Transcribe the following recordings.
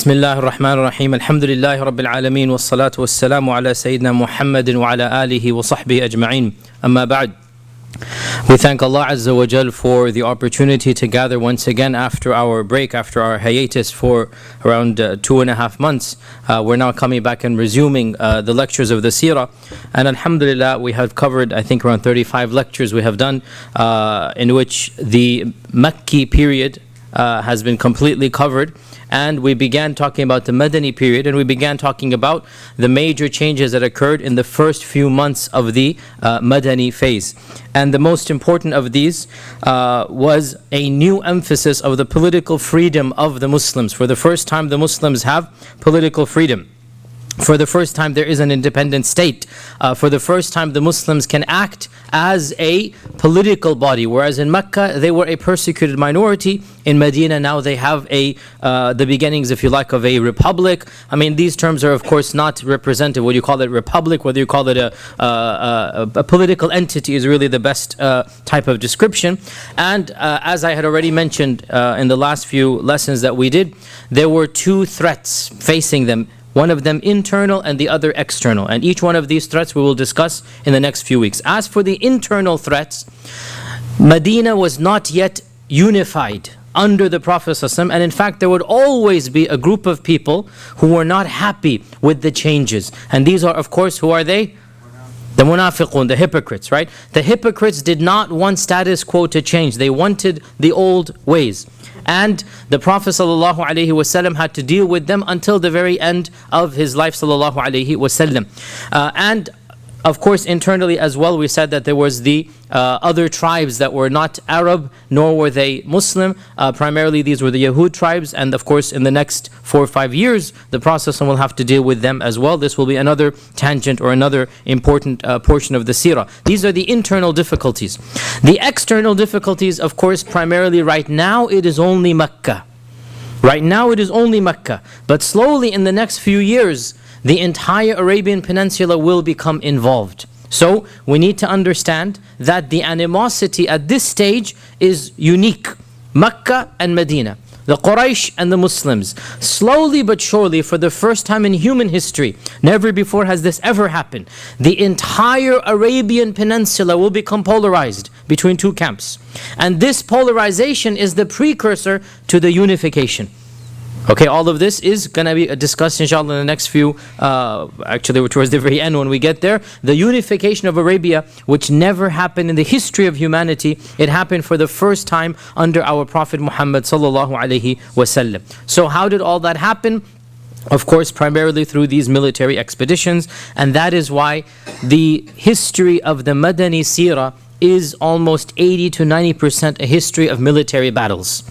بسم الله الرحمن الرحيم الحمد لله رب العالمين والصلاة والسلام على سيدنا محمد وعلى آله وصحبه أجمعين أما بعد. We thank Allah Azza wa Jal for the opportunity to gather once again after our break, after our hiatus for around 2.5 months. We're now coming back and resuming the lectures of the Seerah. And Alhamdulillah, we have covered, I think, around 35 lectures we have done, in which the Makki period has been completely covered. And we began talking about the Madani period, and we began talking about the major changes that occurred in the first few months of the Madani phase. And the most important of these was a new emphasis of the political freedom of the Muslims. For the first time, the Muslims have political freedom. For the first time, there is an independent state. For the first time, the Muslims can act as a political body, whereas in Mecca, they were a persecuted minority. In Medina, now they have the beginnings, if you like, of a republic. I mean, these terms are, of course, not representative. Whether you call it republic, whether you call it a political entity is really the best type of description. And as I had already mentioned in the last few lessons that we did, there were two threats facing them. One of them internal and the other external. And each one of these threats we will discuss in the next few weeks. As for the internal threats, Medina was not yet unified under the Prophet ﷺ, and in fact there would always be a group of people who were not happy with the changes. And these are, of course, who are they? The munafiqun, the hypocrites, right? The hypocrites did not want status quo to change. They wanted the old ways. And the Prophet ﷺ had to deal with them until the very end of his life ﷺ. And of course, internally as well, we said that there was the other tribes that were not Arab, nor were they Muslim. Primarily, these were the Yahud tribes. And of course, in the next 4 or 5 years, the Prophet will have to deal with them as well. This will be another tangent or another important portion of the Seerah. These are the internal difficulties. The external difficulties, of course, primarily right now, it is only Mecca. Right now, it is only Mecca. But slowly, in the next few years, the entire Arabian Peninsula will become involved. So we need to understand that the animosity at this stage is unique. Mecca and Medina, the Quraysh and the Muslims. Slowly but surely, for the first time in human history, never before has this ever happened, the entire Arabian Peninsula will become polarized between two camps. And this polarization is the precursor to the unification. Okay, all of this is going to be discussed inshallah in the next few, actually towards the very end when we get there. The unification of Arabia, which never happened in the history of humanity, it happened for the first time under our Prophet Muhammad sallallahu alaihi wasallam. So how did all that happen? Of course, primarily through these military expeditions, and that is why the history of the Madani Seerah is almost 80 to 90% a history of military battles.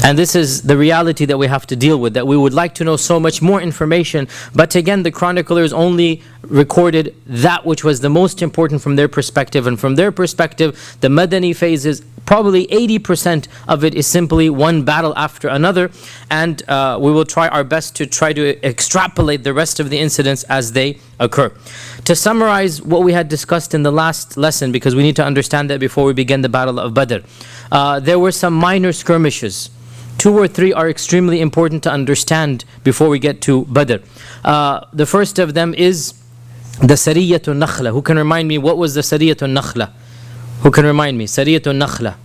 And this is the reality that we have to deal with, that we would like to know so much more information, but again, the chroniclers only recorded that which was the most important from their perspective, and from their perspective, the Madani phases, probably 80% of it is simply one battle after another, and we will try our best to try to extrapolate the rest of the incidents as they occur. To summarize what we had discussed in the last lesson, because we need to understand that before we begin the Battle of Badr, there were some minor skirmishes. 2 or 3 are extremely important to understand before we get to Badr. The first of them is the Sariyatun Nakhla. Who can remind me what was the Sariyatun Nakhla? Who can remind me? Sariyatun Nakhla.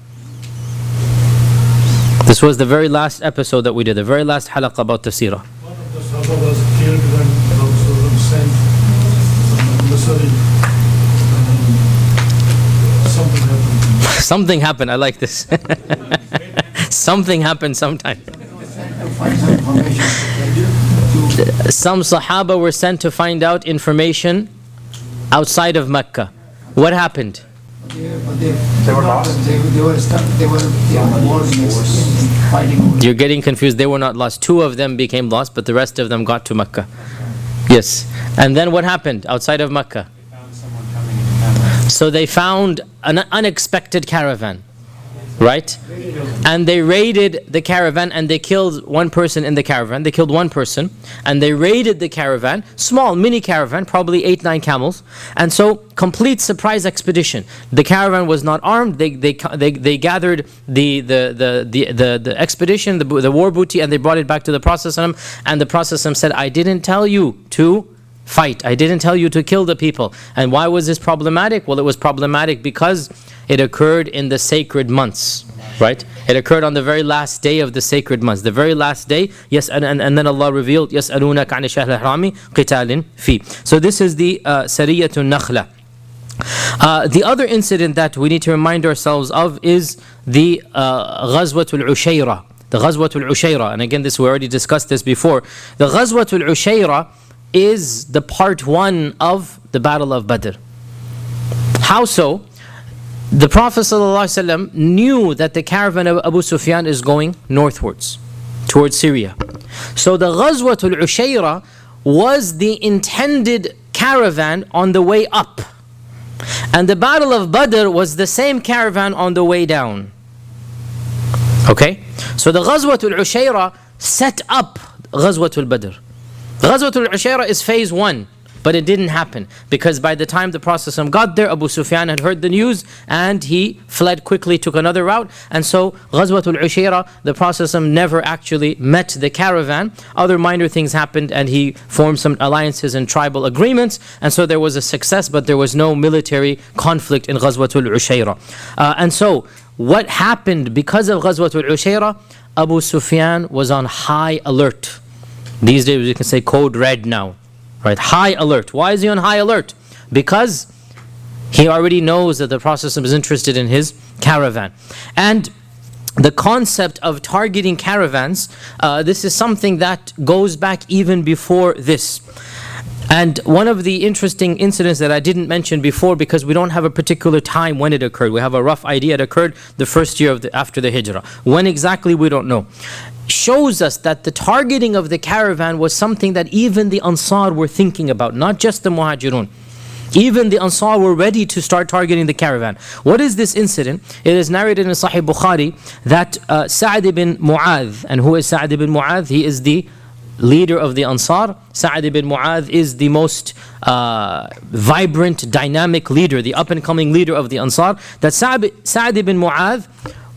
This was the very last episode that we did, the very last halaqah about the Seerah. One of the Sahaba was killed when Prophet sent something happened. Something happened, I like this. Something happened sometime. Some Sahaba were sent to find out information outside of Mecca. What happened? They were lost. They were fighting. You're getting confused. They were not lost. 2 of them became lost, but the rest of them got to Mecca. Yes. And then what happened outside of Mecca? They found someone coming into town. So they found an unexpected caravan. right? And they raided the caravan and they killed one person in the caravan. They killed one person and they raided the caravan, small mini caravan, probably 8-9 camels. And so complete surprise expedition. The caravan was not armed. They gathered the expedition, the war booty, and they brought it back to the Prophet ﷺ, and the Prophet ﷺ said, I didn't tell you to fight. I didn't tell you to kill the people. And why was this problematic? Well, it was problematic because it occurred in the sacred months, right? It occurred on the very last day of the sacred months. The very last day, yes, and then Allah revealed, يَسْأَلُونَكَ عَنِ الشَّهْرِ الْحَرَامِ قِتَالٍ فِي. So this is the Sariyatun Nakhla. The other incident that we need to remind ourselves of is the Ghazwatul Ushayra. The Ghazwatul Ushayra, and again, we already discussed this before. The Ghazwatul Ushayra is the part 1 of the Battle of Badr. How so? The Prophet ﷺ knew that the caravan of Abu Sufyan is going northwards, towards Syria. So the Ghazwatul Ushayra was the intended caravan on the way up. And the Battle of Badr was the same caravan on the way down. Okay? So the Ghazwatul Ushayra set up Ghazwatul Badr. Ghazwatul Ushayra is phase 1, but it didn't happen because by the time the Prophet got there, Abu Sufyan had heard the news and he fled quickly, took another route. And so Ghazwatul Ushayra, the Prophet never actually met the caravan. Other minor things happened and he formed some alliances and tribal agreements, and so there was a success, but there was no military conflict in Ghazwatul Ushayra. And so what happened because of Ghazwatul Ushayra? Abu Sufyan was on high alert. These days we can say code red now, right? High alert. Why is he on high alert? Because he already knows that the Prophet is interested in his caravan. And the concept of targeting caravans, this is something that goes back even before this. And one of the interesting incidents that I didn't mention before, because we don't have a particular time when it occurred. We have a rough idea. It occurred the first year after the Hijrah. When exactly, we don't know. Shows us that the targeting of the caravan was something that even the Ansar were thinking about, not just the Muhajirun. Even the Ansar were ready to start targeting the caravan. What is this incident? It is narrated in Sahih Bukhari that Sa'd ibn Mu'adh, and who is Sa'd ibn Mu'adh? He is the leader of the Ansar. Sa'd ibn Mu'adh is the most vibrant, dynamic leader, the up-and-coming leader of the Ansar. That Sa'd ibn Mu'adh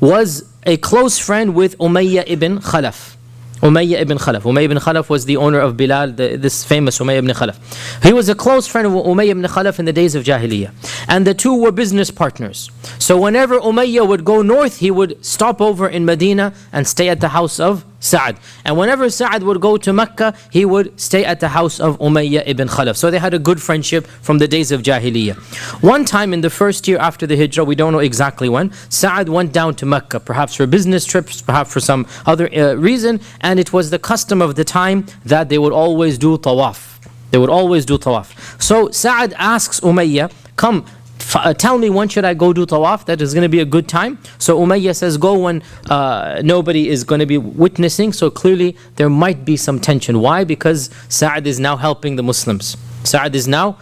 was a close friend with Umayyah ibn Khalaf. Umayyah ibn Khalaf was the owner of Bilal, this famous Umayyah ibn Khalaf. He was a close friend of Umayyah ibn Khalaf in the days of Jahiliyyah. And the two were business partners. So whenever Umayyah would go north, he would stop over in Medina and stay at the house of Sa'd. And whenever Sa'd would go to Mecca, he would stay at the house of Umayyah ibn Khalaf. So they had a good friendship from the days of Jahiliyyah. One time in the first year after the Hijrah, we don't know exactly when, Sa'd went down to Mecca, perhaps for business trips, perhaps for some other reason, and it was the custom of the time that they would always do tawaf. They would always do tawaf. So Sa'd asks Umayyah, come, tell me when should I go do tawaf, that is going to be a good time. So Umayyah says, go when nobody is going to be witnessing. So clearly there might be some tension. Why? Because Sa'd is now helping the Muslims. Sa'd is now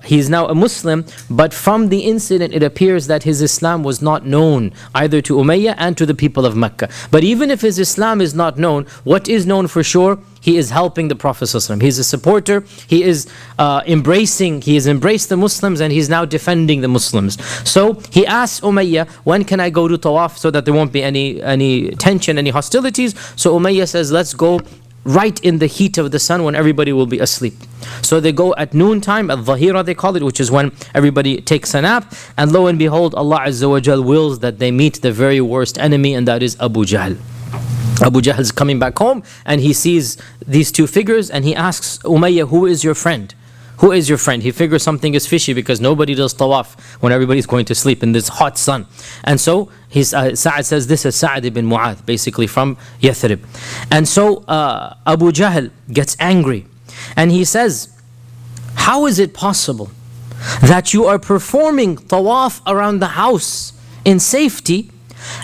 he is now a Muslim, but from the incident it appears that his Islam was not known either to Umayyah and to the people of Mecca. But even if his Islam is not known, what is known for sure? He is helping the Prophet ﷺ. He is a supporter. He is embraced the Muslims, and he is now defending the Muslims. So he asks Umayyah, when can I go to tawaf so that there won't be any tension, any hostilities? So Umayyah says, let's go right in the heat of the sun when everybody will be asleep. So they go at noontime, al-Dhahira they call it, which is when everybody takes a nap. And lo and behold, Allah Azza wa Jal wills that they meet the very worst enemy, and that is Abu Jahl. Abu Jahl is coming back home and he sees these two figures and he asks Umayyah, who is your friend? Who is your friend? He figures something is fishy because nobody does tawaf when everybody's going to sleep in this hot sun. And so Sa'd says, this is Sa'd ibn Mu'adh, basically from Yathrib. And so Abu Jahl gets angry and he says, how is it possible that you are performing tawaf around the house in safety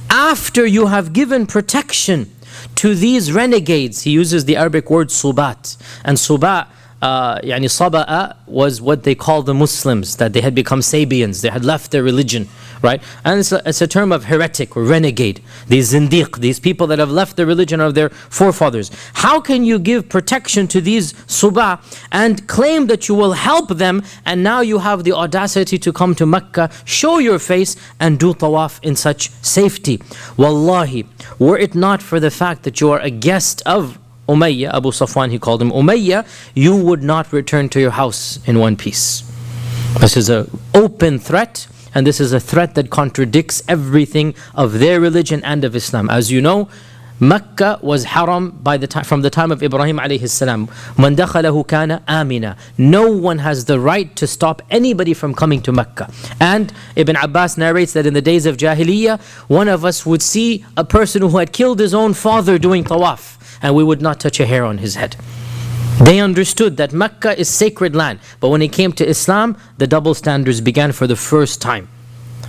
after you have given protection to these renegades? He uses the Arabic word subat. And subat, Saba'a was what they call the Muslims, that they had become Sabians, they had left their religion, right? And it's a term of heretic or renegade, these zindiq, these people that have left the religion of their forefathers. How can you give protection to these subah and claim that you will help them, and now you have the audacity to come to Mecca, show your face and do tawaf in such safety? Wallahi, were it not for the fact that you are a guest of Umayyah, Abu Safwan, he called him Umayyah, you would not return to your house in one piece. This is an open threat, and this is a threat that contradicts everything of their religion and of Islam. As you know, Mecca was haram from the time of Ibrahim alayhi salam. Man dakhalahu kana amina. No one has the right to stop anybody from coming to Mecca. And Ibn Abbas narrates that in the days of Jahiliyyah, one of us would see a person who had killed his own father doing tawaf, and we would not touch a hair on his head. They understood that Mecca is sacred land. But when it came to Islam, the double standards began for the first time.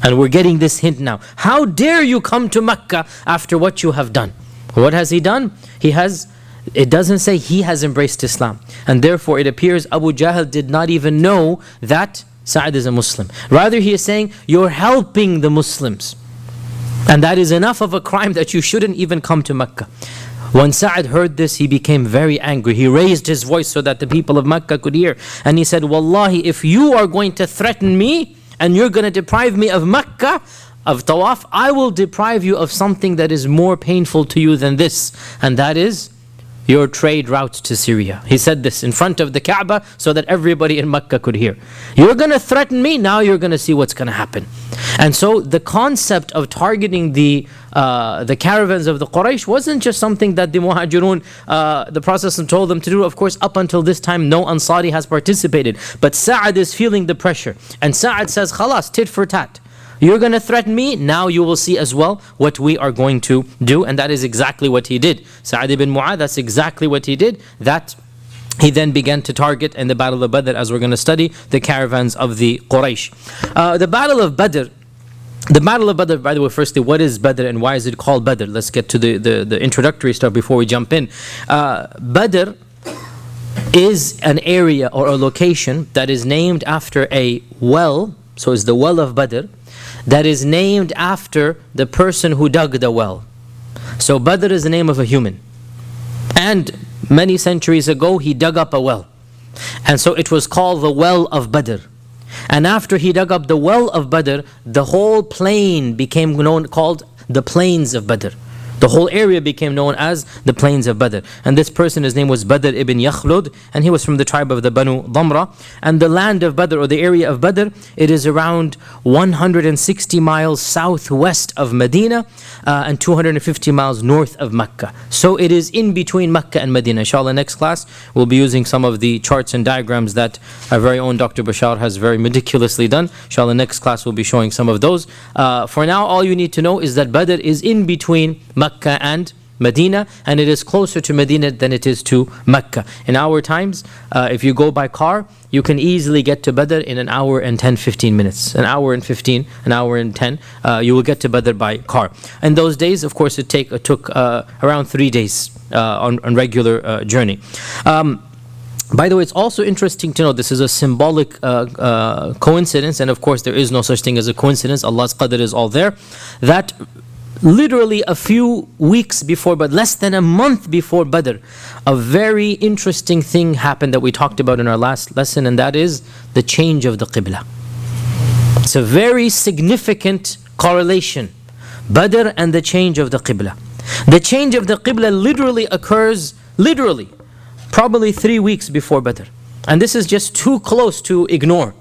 And we're getting this hint now. How dare you come to Mecca after what you have done? What has he done? It doesn't say he has embraced Islam. And therefore it appears Abu Jahl did not even know that Sa'ad is a Muslim. Rather he is saying, you're helping the Muslims. And that is enough of a crime that you shouldn't even come to Mecca. When Sa'ad heard this, he became very angry. He raised his voice so that the people of Mecca could hear. And he said, Wallahi, if you are going to threaten me and you're going to deprive me of Mecca, of tawaf, I will deprive you of something that is more painful to you than this. And that is your trade route to Syria. He said this in front of the Kaaba so that everybody in Mecca could hear. You're going to threaten me, now you're going to see what's going to happen. And so the concept of targeting the caravans of the Quraysh wasn't just something that the Muhajirun, the Prophet told them to do. Of course, up until this time, no Ansari has participated. But Sa'ad is feeling the pressure. And Sa'ad says, Khalas, tit for tat. You're going to threaten me, now you will see as well what we are going to do. And that is exactly what he did. Sa'ad ibn Mu'adh, that's exactly what he did. That he then began to target in the Battle of Badr, as we're going to study, the caravans of the Quraysh. The Battle of Badr, by the way, firstly, what is Badr and why is it called Badr? Let's get to the introductory stuff before we jump in. Badr is an area or a location that is named after a well, so it's the well of Badr, that is named after the person who dug the well. So Badr is the name of a human. And many centuries ago, he dug up a well. And so it was called the well of Badr. And after he dug up the well of Badr, the whole plain became called the plains of Badr. The whole area became known as the plains of Badr. And this person, his name was Badr ibn Yakhlud, and he was from the tribe of the Banu Dhamra. And the land of Badr, or the area of Badr, it is around 160 miles southwest of Medina and 250 miles north of Mecca. So it is in between Mecca and Medina. Inshallah, next class we'll be using some of the charts and diagrams that our very own Dr. Bashar has very meticulously done. Inshallah, next class we'll be showing some of those. For now, all you need to know is that Badr is in between Mecca and Medina, and it is closer to Medina than it is to Mecca. In our times, if you go by car, you can easily get to Badr in an hour and 10-15 minutes. An hour and 15, an hour and 10, you will get to Badr by car. In those days, of course, it took around 3 days on regular journey. By the way, it's also interesting to know this is a symbolic coincidence, and of course there is no such thing as a coincidence. Allah's qadr is all there. That literally a few weeks before, but less than a month before Badr, a very interesting thing happened that we talked about in our last lesson, and that is the change of the Qibla. It's a very significant correlation, Badr and the change of the Qibla. The change of the Qibla literally occurs, probably 3 weeks before Badr. And this is just too close to ignore.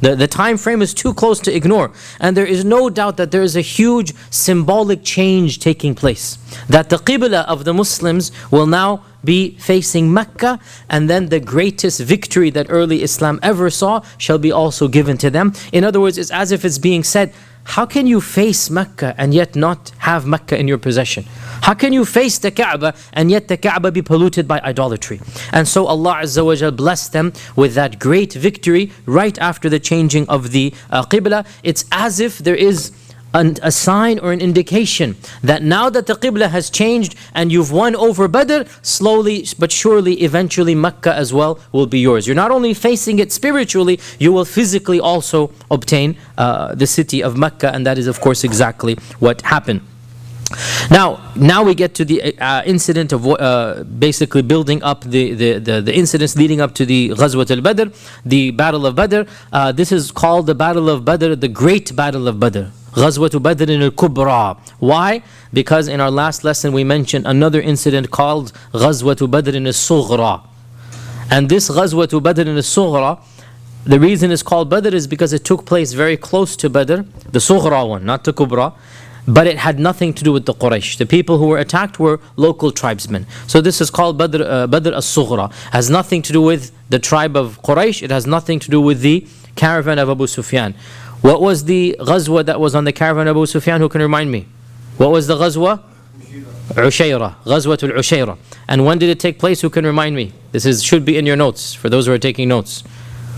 The time frame is too close to ignore. And there is no doubt that there is a huge symbolic change taking place. That the Qibla of the Muslims will now be facing Mecca, and then the greatest victory that early Islam ever saw shall be also given to them. In other words, it's as if it's being said, how can you face Mecca and yet not have Mecca in your possession? How can you face the Kaaba and yet the Kaaba be polluted by idolatry? And so Allah Azza wa Jal blessed them with that great victory right after the changing of the Qibla. It's as if there is a sign or an indication that now that the Qibla has changed and you've won over Badr, slowly but surely, eventually Mecca as well will be yours. You're not only facing it spiritually, you will physically also obtain the city of Mecca, and that is of course exactly what happened. Now we get to the incident of basically building up the incidents leading up to the Ghazwat al-Badr, the Battle of Badr. This is called the Battle of Badr, the Great Battle of Badr. Ghazwat Badr al-Kubra. Why? Because in our last lesson we mentioned another incident called Ghazwat Badr al-Sughra. And this Ghazwat Badr al-Sughra, the reason it's called Badr is because it took place very close to Badr, the Sughra one, not the Kubra. But it had nothing to do with the Quraysh. The people who were attacked were local tribesmen. So this is called Badr al-Sughra. Has nothing to do with the tribe of Quraysh. It has nothing to do with the caravan of Abu Sufyan. What was the Ghazwa that was on the caravan of Abu Sufyan? Who can remind me? What was the Ghazwa? Ushayra. Ghazwat al-Ushayra. And when did it take place? Who can remind me? This should be in your notes for those who are taking notes.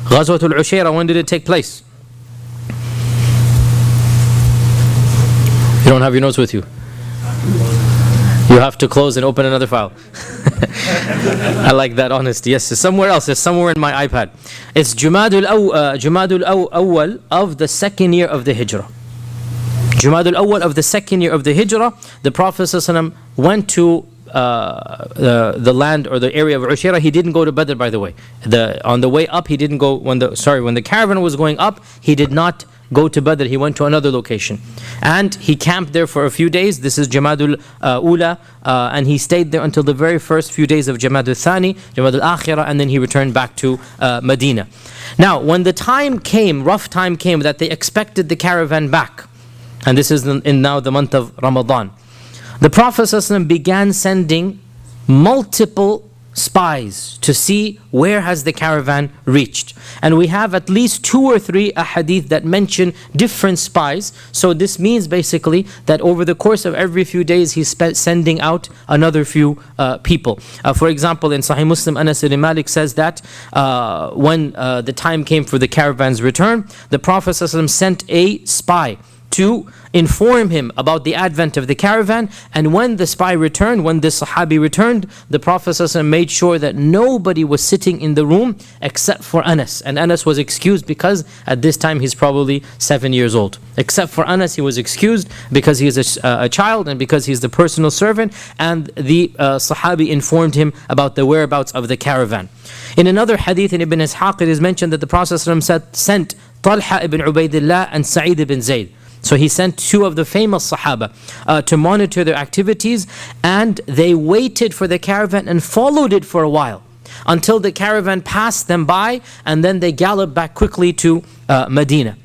Ghazwat al-Ushayra, when did it take place? You don't have your notes with you. You have to close and open another file. I like that honesty. Yes, it's somewhere else. It's somewhere in my iPad. It's Jumadul Awwal of the second year of the Hijrah. Jumadul Awwal of the second year of the Hijrah. The Prophet ﷺ went to the land or the area of Ushayra. He didn't go to Badr, by the way. On the way up, he didn't go. When the caravan was going up, he did not go to Badr. He went to another location, and he camped there for a few days. This is Jamadul Ula, and he stayed there until the very first few days of Jamadul Thani, Jamadul Akhirah, and then he returned back to Medina. Now, when the time came, rough time came, that they expected the caravan back, and this is in now the month of Ramadan, the Prophet ﷺ began sending multiple spies to see where has the caravan reached. And we have at least 2 or 3 ahadith that mention different spies. So this means basically that over the course of every few days he's sending out another few people. For example, in Sahih Muslim, Anas ibn Malik says that when the time came for the caravan's return, the Prophet ﷺ sent a spy to inform him about the advent of the caravan. And when the spy returned, when the Sahabi returned, the Prophet ﷺ made sure that nobody was sitting in the room except for Anas. And Anas was excused because at this time he's probably 7 years old. Except for Anas, he was excused because he is a child and because he's the personal servant. And the Sahabi informed him about the whereabouts of the caravan. In another hadith in Ibn Ishaq, it is mentioned that the Prophet ﷺ sent Talha ibn Ubaidillah and Sa'id ibn Zayd. So he sent 2 of the famous Sahaba to monitor their activities, and they waited for the caravan and followed it for a while until the caravan passed them by, and then they galloped back quickly to Medina.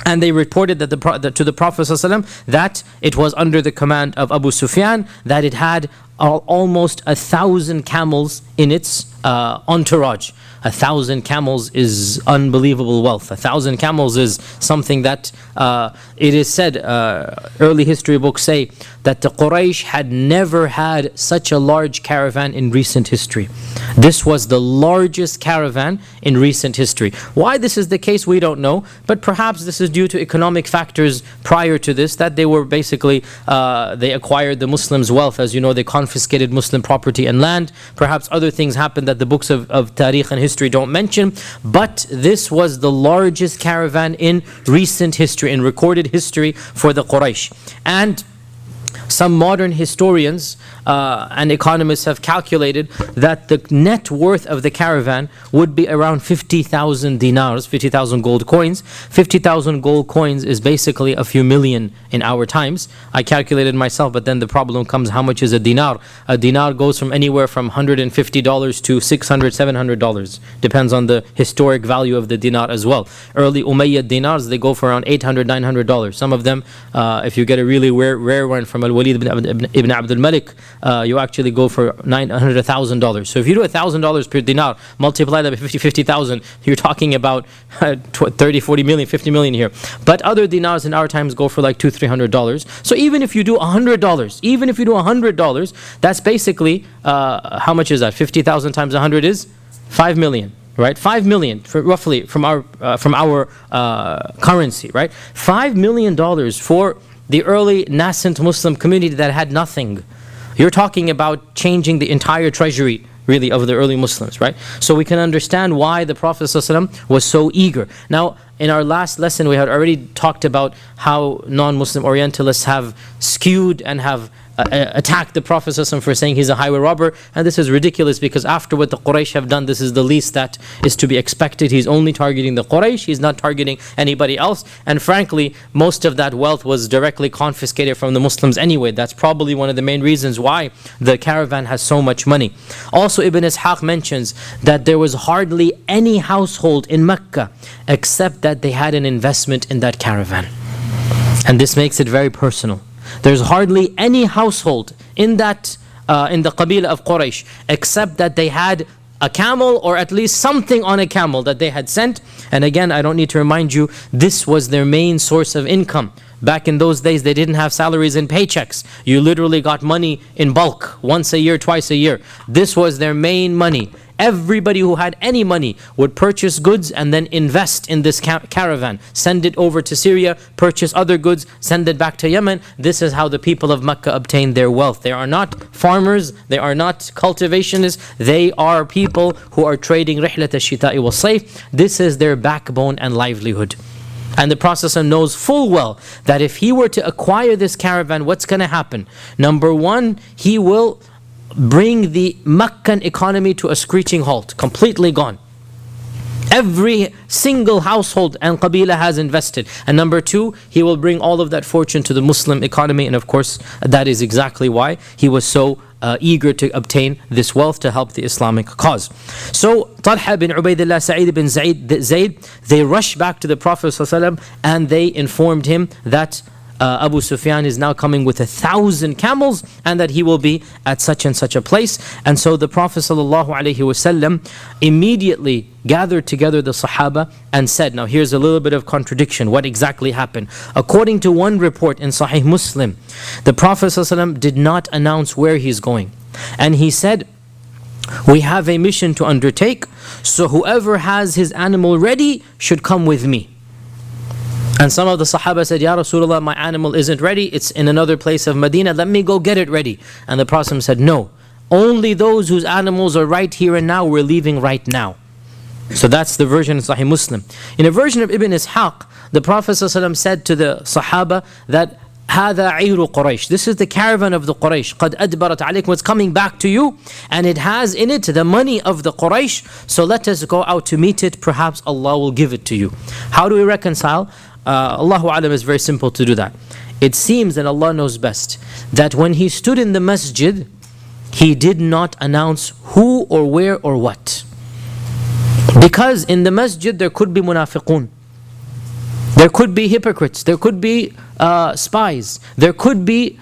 And they reported that to the Prophet ﷺ that it was under the command of Abu Sufyan, that it had almost 1,000 camels in its entourage. 1,000 camels is unbelievable wealth. 1,000 camels is something that it is said, early history books say that the Quraysh had never had such a large caravan in recent history. This was the largest caravan in recent history. Why this is the case, we don't know, but perhaps this is due to economic factors prior to this, that they were basically, they acquired the Muslims' wealth. As you know, they confiscated Muslim property and land. Perhaps other things happened that the books of Tariq and history don't mention, but this was the largest caravan in recent history, in recorded history for the Quraysh. And some modern historians and economists have calculated that the net worth of the caravan would be around 50,000 dinars, 50,000 gold coins. 50,000 gold coins is basically a few million in our times. I calculated myself, but then the problem comes, how much is a dinar? A dinar goes from anywhere from $150 to $600, $700. Depends on the historic value of the dinar as well. Early Umayyad dinars, they go for around $800, $900. Some of them, if you get a really rare one from Al-Walid ibn Abdul Malik, you actually go for $900, $1,000. So if you do $1,000 per dinar, multiply that by 50,000, you're talking about 30, 40 million, 50 million here. But other dinars in our times go for like $200, $300. So even if you do $100, that's basically, how much is that? 50,000 times 100 is 5 million. right? 5 million, roughly from our currency, right? $5 million for the early nascent Muslim community that had nothing. You're talking about changing the entire treasury, really, of the early Muslims, right? So we can understand why the Prophet ﷺ was so eager. Now, in our last lesson, we had already talked about how non-Muslim Orientalists have skewed and have attacked the Prophet ﷺ for saying he's a highway robber. And this is ridiculous, because after what the Quraysh have done, this is the least that is to be expected. He's only targeting the Quraysh, he's not targeting anybody else. And frankly, most of that wealth was directly confiscated from the Muslims anyway. That's probably one of the main reasons why the caravan has so much money. Also, Ibn Ishaq mentions that there was hardly any household in Mecca except that they had an investment in that caravan. And this makes it very personal. There's hardly any household in that in the Qabila of Quraysh except that they had a camel, or at least something on a camel that they had sent. And again, I don't need to remind you, this was their main source of income. Back in those days, they didn't have salaries and paychecks. You literally got money in bulk, once a year, twice a year. This was their main money. Everybody who had any money would purchase goods and then invest in this caravan, send it over to Syria, purchase other goods, send it back to Yemen. This is how the people of Mecca obtained their wealth. They are not farmers, they are not cultivationists, they are people who are trading rihlat al-shita'i wal-sayf. This is their backbone and livelihood. And the Prophet knows full well that if he were to acquire this caravan, what's going to happen? Number one, he will bring the Meccan economy to a screeching halt, completely gone. Every single household and Qabila has invested. And number two, he will bring all of that fortune to the Muslim economy. And of course, that is exactly why he was so eager to obtain this wealth to help the Islamic cause. So Talha bin Ubaidillah, Sa'id bin Zayd, they rushed back to the Prophet ﷺ and they informed him that Abu Sufyan is now coming with 1,000 camels and that he will be at such and such a place. And so the Prophet ﷺ immediately gathered together the Sahaba and said, now here's a little bit of contradiction. What exactly happened? According to one report in Sahih Muslim, the Prophet ﷺ did not announce where he's going. And he said, we have a mission to undertake, so whoever has his animal ready should come with me. And some of the Sahaba said, Ya Rasulullah, my animal isn't ready, it's in another place of Medina, let me go get it ready. And the Prophet said, no, only those whose animals are right here and now, we're leaving right now. So that's the version of Sahih Muslim. In a version of Ibn Ishaq, the Prophet ﷺ said to the Sahaba that هذا عير قريش, this is the caravan of the Quraysh, قد أدبرت عليكم, it's coming back to you, and it has in it the money of the Quraysh, so let us go out to meet it, perhaps Allah will give it to you. How do we reconcile? Allahu Alam, is very simple to do that. It seems, and Allah knows best, that when he stood in the masjid, he did not announce who or where or what. Because in the masjid there could be munafiqun, there could be hypocrites, there could be spies, there could be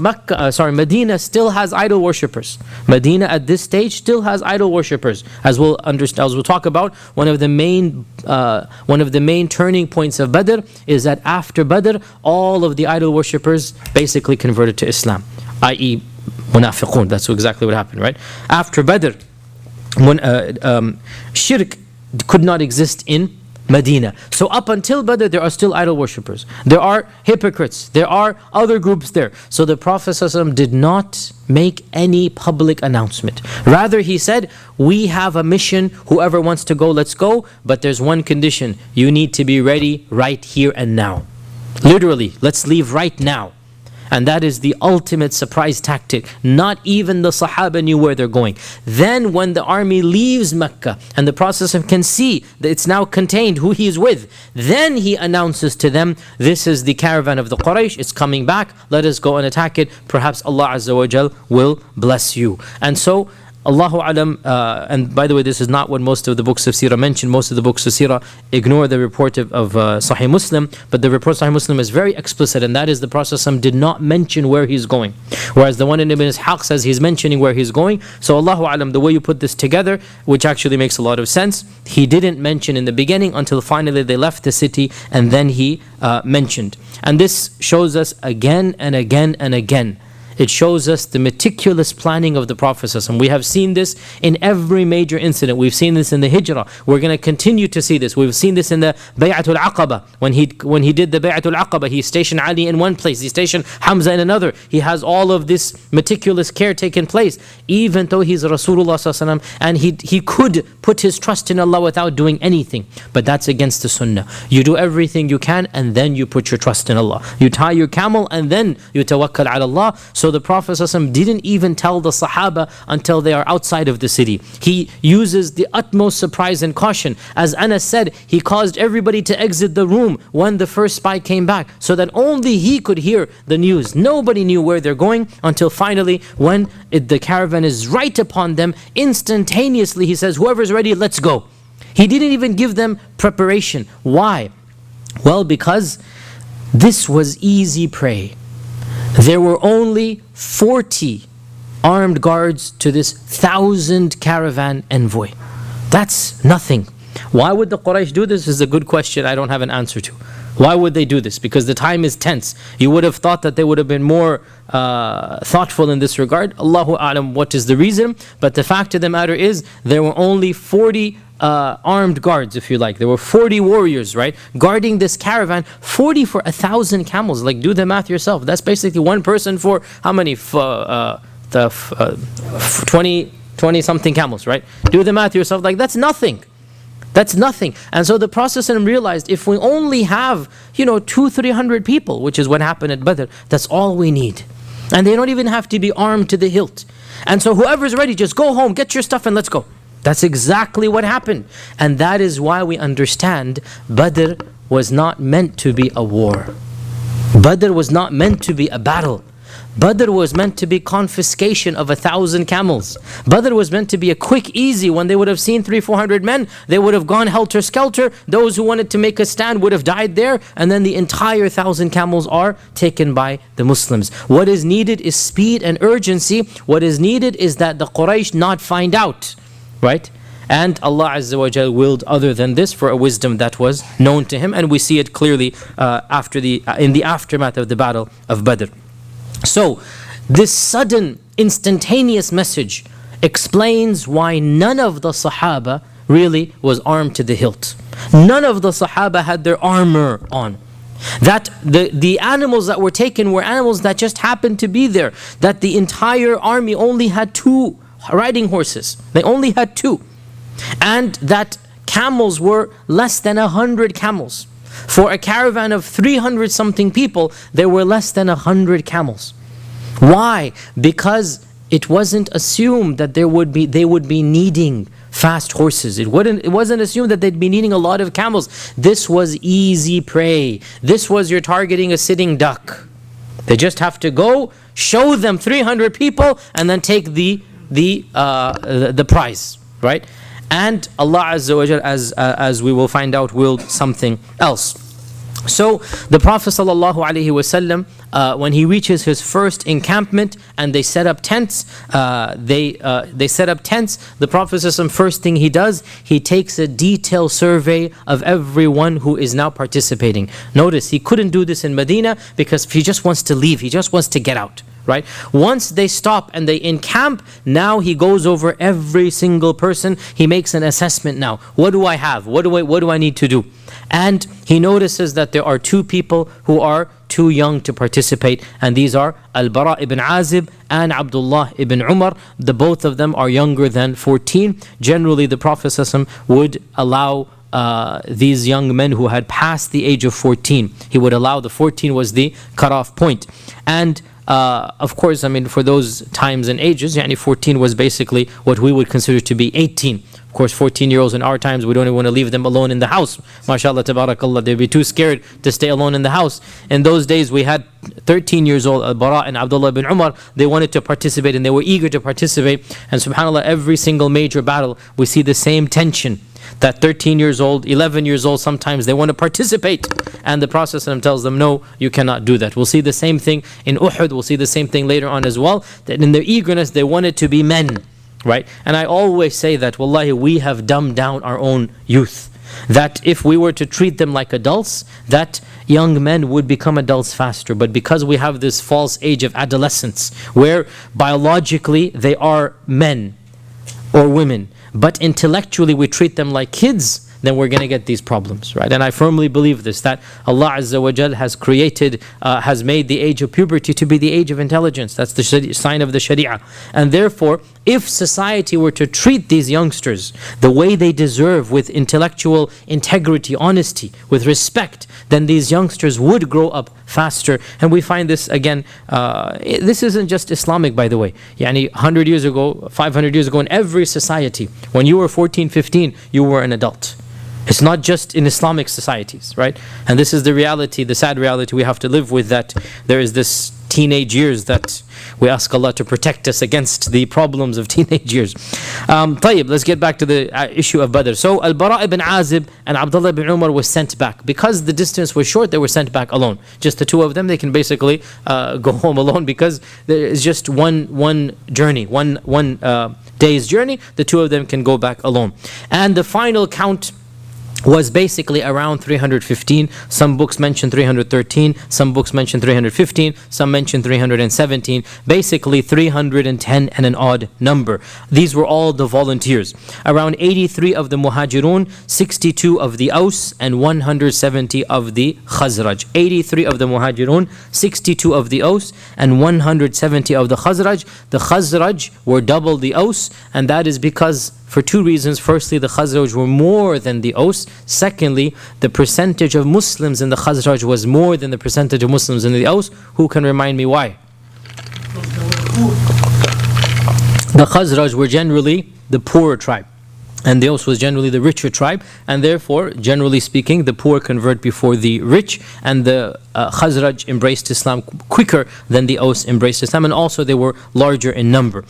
Medina still has idol worshippers. Medina at this stage still has idol worshippers, as we'll talk about. One of the main turning points of Badr is that after Badr, all of the idol worshippers basically converted to Islam, i.e. munafiqun. That's exactly what happened, right? After Badr, when shirk could not exist in Medina. So up until Badr, there are still idol worshippers. There are hypocrites. There are other groups there. So the Prophet ﷺ did not make any public announcement. Rather, he said, we have a mission. Whoever wants to go, let's go. But there's one condition. You need to be ready right here and now. Literally, let's leave right now. And that is the ultimate surprise tactic. Not even the Sahaba knew where they're going. Then when the army leaves Mecca and the Prophet can see that it's now contained who he is with, then he announces to them, this is the caravan of the Quraysh, it's coming back, let us go and attack it, perhaps Allah Azza wa Jal will bless you. And so Allahu Alam, and by the way, this is not what most of the books of Sirah mention. Most of the books of Sirah ignore the report of Sahih Muslim, but the report of Sahih Muslim is very explicit, and that is the Prophet ﷺ did not mention where he's going. Whereas the one in Ibn Ishaq says he's mentioning where he's going. So Allahu Alam, the way you put this together, which actually makes a lot of sense, he didn't mention in the beginning until finally they left the city, and then he mentioned. And this shows us again and again and again, It shows us the meticulous planning of the Prophet ﷺ. We have seen this in every major incident. We've seen this in the Hijrah. We're going to continue to see this. We've seen this in the Bay'atul Aqaba. When he did the Bay'atul Aqaba, he stationed Ali in one place, he stationed Hamza in another. He has all of this meticulous care taking place, even though he's Rasulullah ﷺ, and he could put his trust in Allah without doing anything. But that's against the Sunnah. You do everything you can and then you put your trust in Allah. You tie your camel and then you tawakkal ala Allah. So the Prophet ﷺ didn't even tell the Sahaba until they are outside of the city. He uses the utmost surprise and caution. As Anas said, he caused everybody to exit the room when the first spy came back, so that only he could hear the news. Nobody knew where they're going until finally, when the caravan is right upon them, instantaneously he says, whoever's ready, let's go. He didn't even give them preparation. Why? Well, because this was easy prey. There were only 40 armed guards to this 1,000 caravan envoy. That's nothing. Why would the Quraysh do this is a good question I don't have an answer to. Why would they do this? Because the time is tense. You would have thought that they would have been more thoughtful in this regard. Allahu A'lam what is the reason. But the fact of the matter is, there were only 40 armed guards, if you like. There were 40 warriors, right? Guarding this caravan, 40 for 1,000 camels. Like, do the math yourself. That's basically one person for how many? 20 something camels, right? Do the math yourself. Like, that's nothing. That's nothing. And so the Prophet realized, if we only have, 200-300 people, which is what happened at Badr, that's all we need. And they don't even have to be armed to the hilt. And so whoever's ready, just go home, get your stuff and let's go. That's exactly what happened. And that is why we understand Badr was not meant to be a war. Badr was not meant to be a battle. Badr was meant to be confiscation of 1,000 camels. Badr was meant to be a quick, easy. When they would have seen 300-400 men, they would have gone helter-skelter. Those who wanted to make a stand would have died there. And then the entire 1,000 camels are taken by the Muslims. What is needed is speed and urgency. What is needed is that the Quraysh not find out. Right? And Allah Azza wa Jal willed other than this for a wisdom that was known to Him. And we see it clearly in the aftermath of the Battle of Badr. So, this sudden, instantaneous message explains why none of the Sahaba really was armed to the hilt. None of the Sahaba had their armor on. That the animals that were taken were animals that just happened to be there. That the entire army only had 2 riding horses. They only had 2. And that camels were less than 100 camels. For a caravan of 300 something people, there were less than 100 camels. Why? Because it wasn't assumed that they would be needing fast horses. It wasn't assumed that they'd be needing a lot of camels. This was easy prey. This was you're targeting a sitting duck. They just have to go, show them 300 people, and then take the prize, right? And Allah Azza wa Jal, as we will find out, willed something else. So the Prophet ﷺ, when he reaches his first encampment and they set up tents, they set up tents. The Prophet ﷺ, first thing he does, he takes a detailed survey of everyone who is now participating. Notice he couldn't do this in Medina because he just wants to leave. He just wants to get out. Right? Once they stop and they encamp, now he goes over every single person. He makes an assessment now. What do I have? What do I need to do? And he notices that there are 2 people who are too young to participate, and these are Al-Bara ibn Azib and Abdullah ibn Umar. The both of them are younger than 14. Generally, the Prophet ﷺ would allow these young men who had passed the age of 14. He would allow the 14 was the cutoff point. And of course, for those times and ages, 14 was basically what we would consider to be 18. Of course, 14-year-olds in our times, we don't even want to leave them alone in the house. MashaAllah, tabarakallah, they'd be too scared to stay alone in the house. In those days, we had 13 years old, Al-Bara and Abdullah ibn Umar. They wanted to participate and they were eager to participate. And subhanAllah, every single major battle, we see the same tension. That 13 years old, 11 years old, sometimes they want to participate. And the Prophet ﷺ tells them, no, you cannot do that. We'll see the same thing in Uhud. We'll see the same thing later on as well. That in their eagerness, they wanted to be men. Right? And I always say that, wallahi, we have dumbed down our own youth. that if we were to treat them like adults, that young men would become adults faster. But because we have this false age of adolescence, where biologically they are men or women, but intellectually we treat them like kids, then we're going to get these problems, right? And I firmly believe this, that Allah Azza wa Jal has created, has made the age of puberty to be the age of intelligence. That's the sign of the Sharia. And therefore, if society were to treat these youngsters the way they deserve, with intellectual integrity, honesty, with respect, then these youngsters would grow up faster. And we find this again, this isn't just Islamic, by the way. Yani 100 years ago, 500 years ago, in every society, when you were 14, 15, you were an adult. It's not just in Islamic societies, right? And this is the reality, the sad reality we have to live with, that there is this teenage years that we ask Allah to protect us against the problems of teenage years. طيب, let's get back to the issue of Badr. So Al-Bara ibn Azib and Abdullah ibn Umar was sent back. Because the distance was short, they were sent back alone. Just the two of them, they can basically go home alone, because there is just one journey, one day's journey. The two of them can go back alone. And the final count was basically around 315. Some books mention 313, some books mention 315, some mention 317, basically 310 and an odd number. These were all the volunteers. Around 83 of the Muhajirun, 62 of the Aus, and 170 of the Khazraj. 83 of the Muhajirun, 62 of the Aus, and 170 of the Khazraj. The Khazraj were double the Aus, and that is because, for two reasons. Firstly, the Khazraj were more than the Aus. Secondly, the percentage of Muslims in the Khazraj was more than the percentage of Muslims in the Aus. Who can remind me why? The Khazraj were generally the poorer tribe, and the Aus was generally the richer tribe, and therefore, generally speaking, the poor convert before the rich, and the Khazraj embraced Islam quicker than the Aus embraced Islam, and also they were larger in number.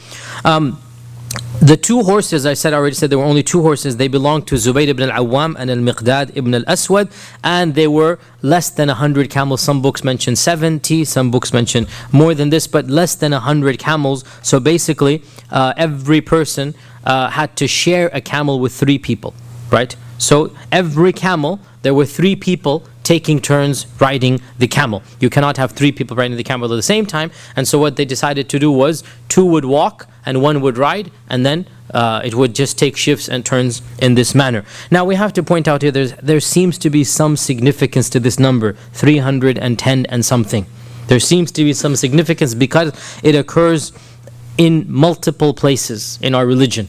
The two horses, I already said there were only two horses. They belonged to Zubayr ibn al-Awwam and al-Miqdad ibn al-Aswad, and they were less than 100 camels. Some books mention 70, some books mention more than this, but less than 100 camels. So basically, every person had to share a camel with three people, right? So every camel, there were three people taking turns riding the camel. You cannot have three people riding the camel at the same time. And so what they decided to do was, two would walk and one would ride, and then it would just take shifts and turns in this manner. Now we have to point out here, there seems to be some significance to this number, 310 and something. There seems to be some significance because it occurs in multiple places in our religion.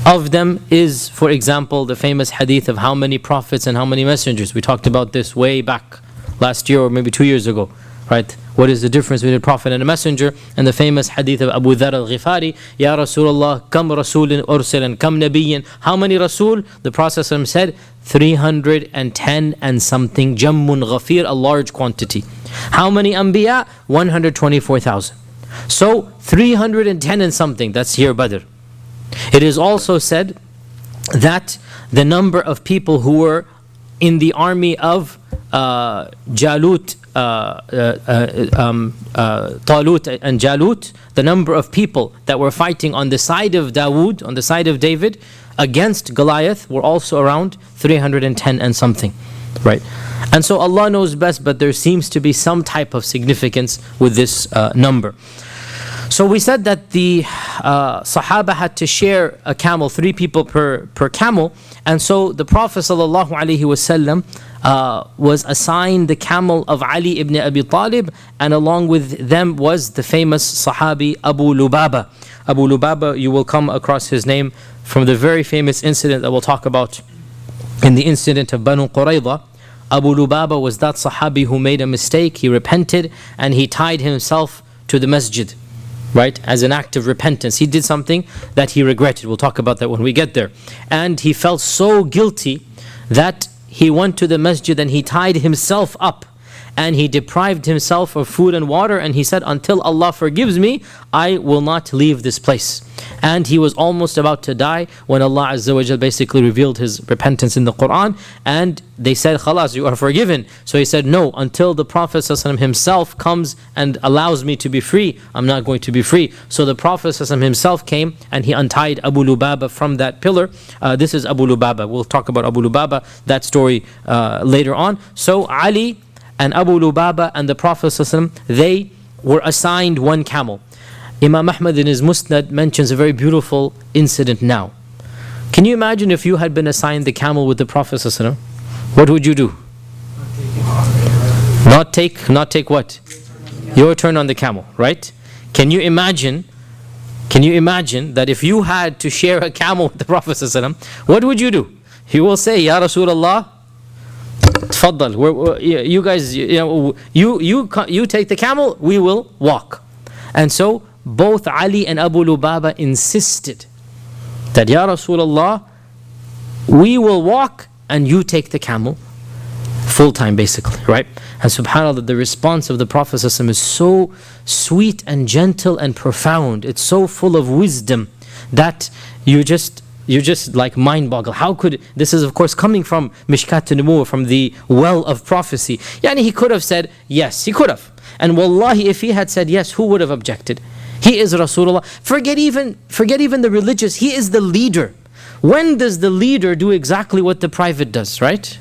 Of them is, for example, the famous hadith of how many prophets and how many messengers. We talked about this way back last year or maybe 2 years ago, right? What is the difference between a prophet and a messenger? And the famous hadith of Abu Dharr al-Ghifari, Ya Rasulullah, kam rasulin ursilan, kam nabiyyin. How many Rasul? The Prophet said, 310 and something, jammun ghafir, a large quantity. How many Anbiya? 124,000. So 310 and something, that's here Badr. It is also said that the number of people who were in the army of Jalut, Talut and Jalut, the number of people that were fighting on the side of Dawood, on the side of David, against Goliath were also around 310 and something, right? And so Allah knows best, but there seems to be some type of significance with this number. So we said that the Sahaba had to share a camel, three people per camel, and so the Prophet ﷺ was assigned the camel of Ali ibn Abi Talib, and along with them was the famous Sahabi Abu Lubaba. Abu Lubaba, you will come across his name from the very famous incident that we'll talk about in the incident of Banu Qurayza. Abu Lubaba was that Sahabi who made a mistake, he repented, and he tied himself to the masjid, right, as an act of repentance. He did something that he regretted. We'll talk about that when we get there. And he felt so guilty that he went to the masjid and he tied himself up. and he deprived himself of food and water, and he said, until Allah forgives me, I will not leave this place. And he was almost about to die when Allah Azza wa Jal basically revealed his repentance in the Quran, and they said, Khalas, you are forgiven. So he said, no, until the Prophet ﷺ himself comes and allows me to be free, I'm not going to be free. So the Prophet ﷺ himself came and he untied Abu Lubaba from that pillar. This is Abu Lubaba. We'll talk about Abu Lubaba, that story later on. So Ali and Abu Lubaba and the Prophet ﷺ, they were assigned one camel. Imam Ahmad in his Musnad mentions a very beautiful incident now. Can you imagine if you had been assigned the camel with the Prophet ﷺ? What would you do? Not take what? Your turn on the camel, right? Can you imagine that if you had to share a camel with the Prophet ﷺ, what would you do? He will say, Ya Rasulullah, Tfaddal, you guys, you take the camel, we will walk. And so both Ali and Abu Lubaba insisted that, Ya Rasulullah, we will walk and you take the camel full time, basically, right? And subhanAllah, the response of the Prophet ﷺ is so sweet and gentle and profound. It's so full of wisdom that you just like mind boggle. How could, this is of course coming from Mishkat al-Nubuwwah, from the well of prophecy. Yani he could have said yes, he could have. And wallahi, if he had said yes, who would have objected? He is Rasulullah. Forget even the religious, he is the leader. When does the leader do exactly what the private does, right?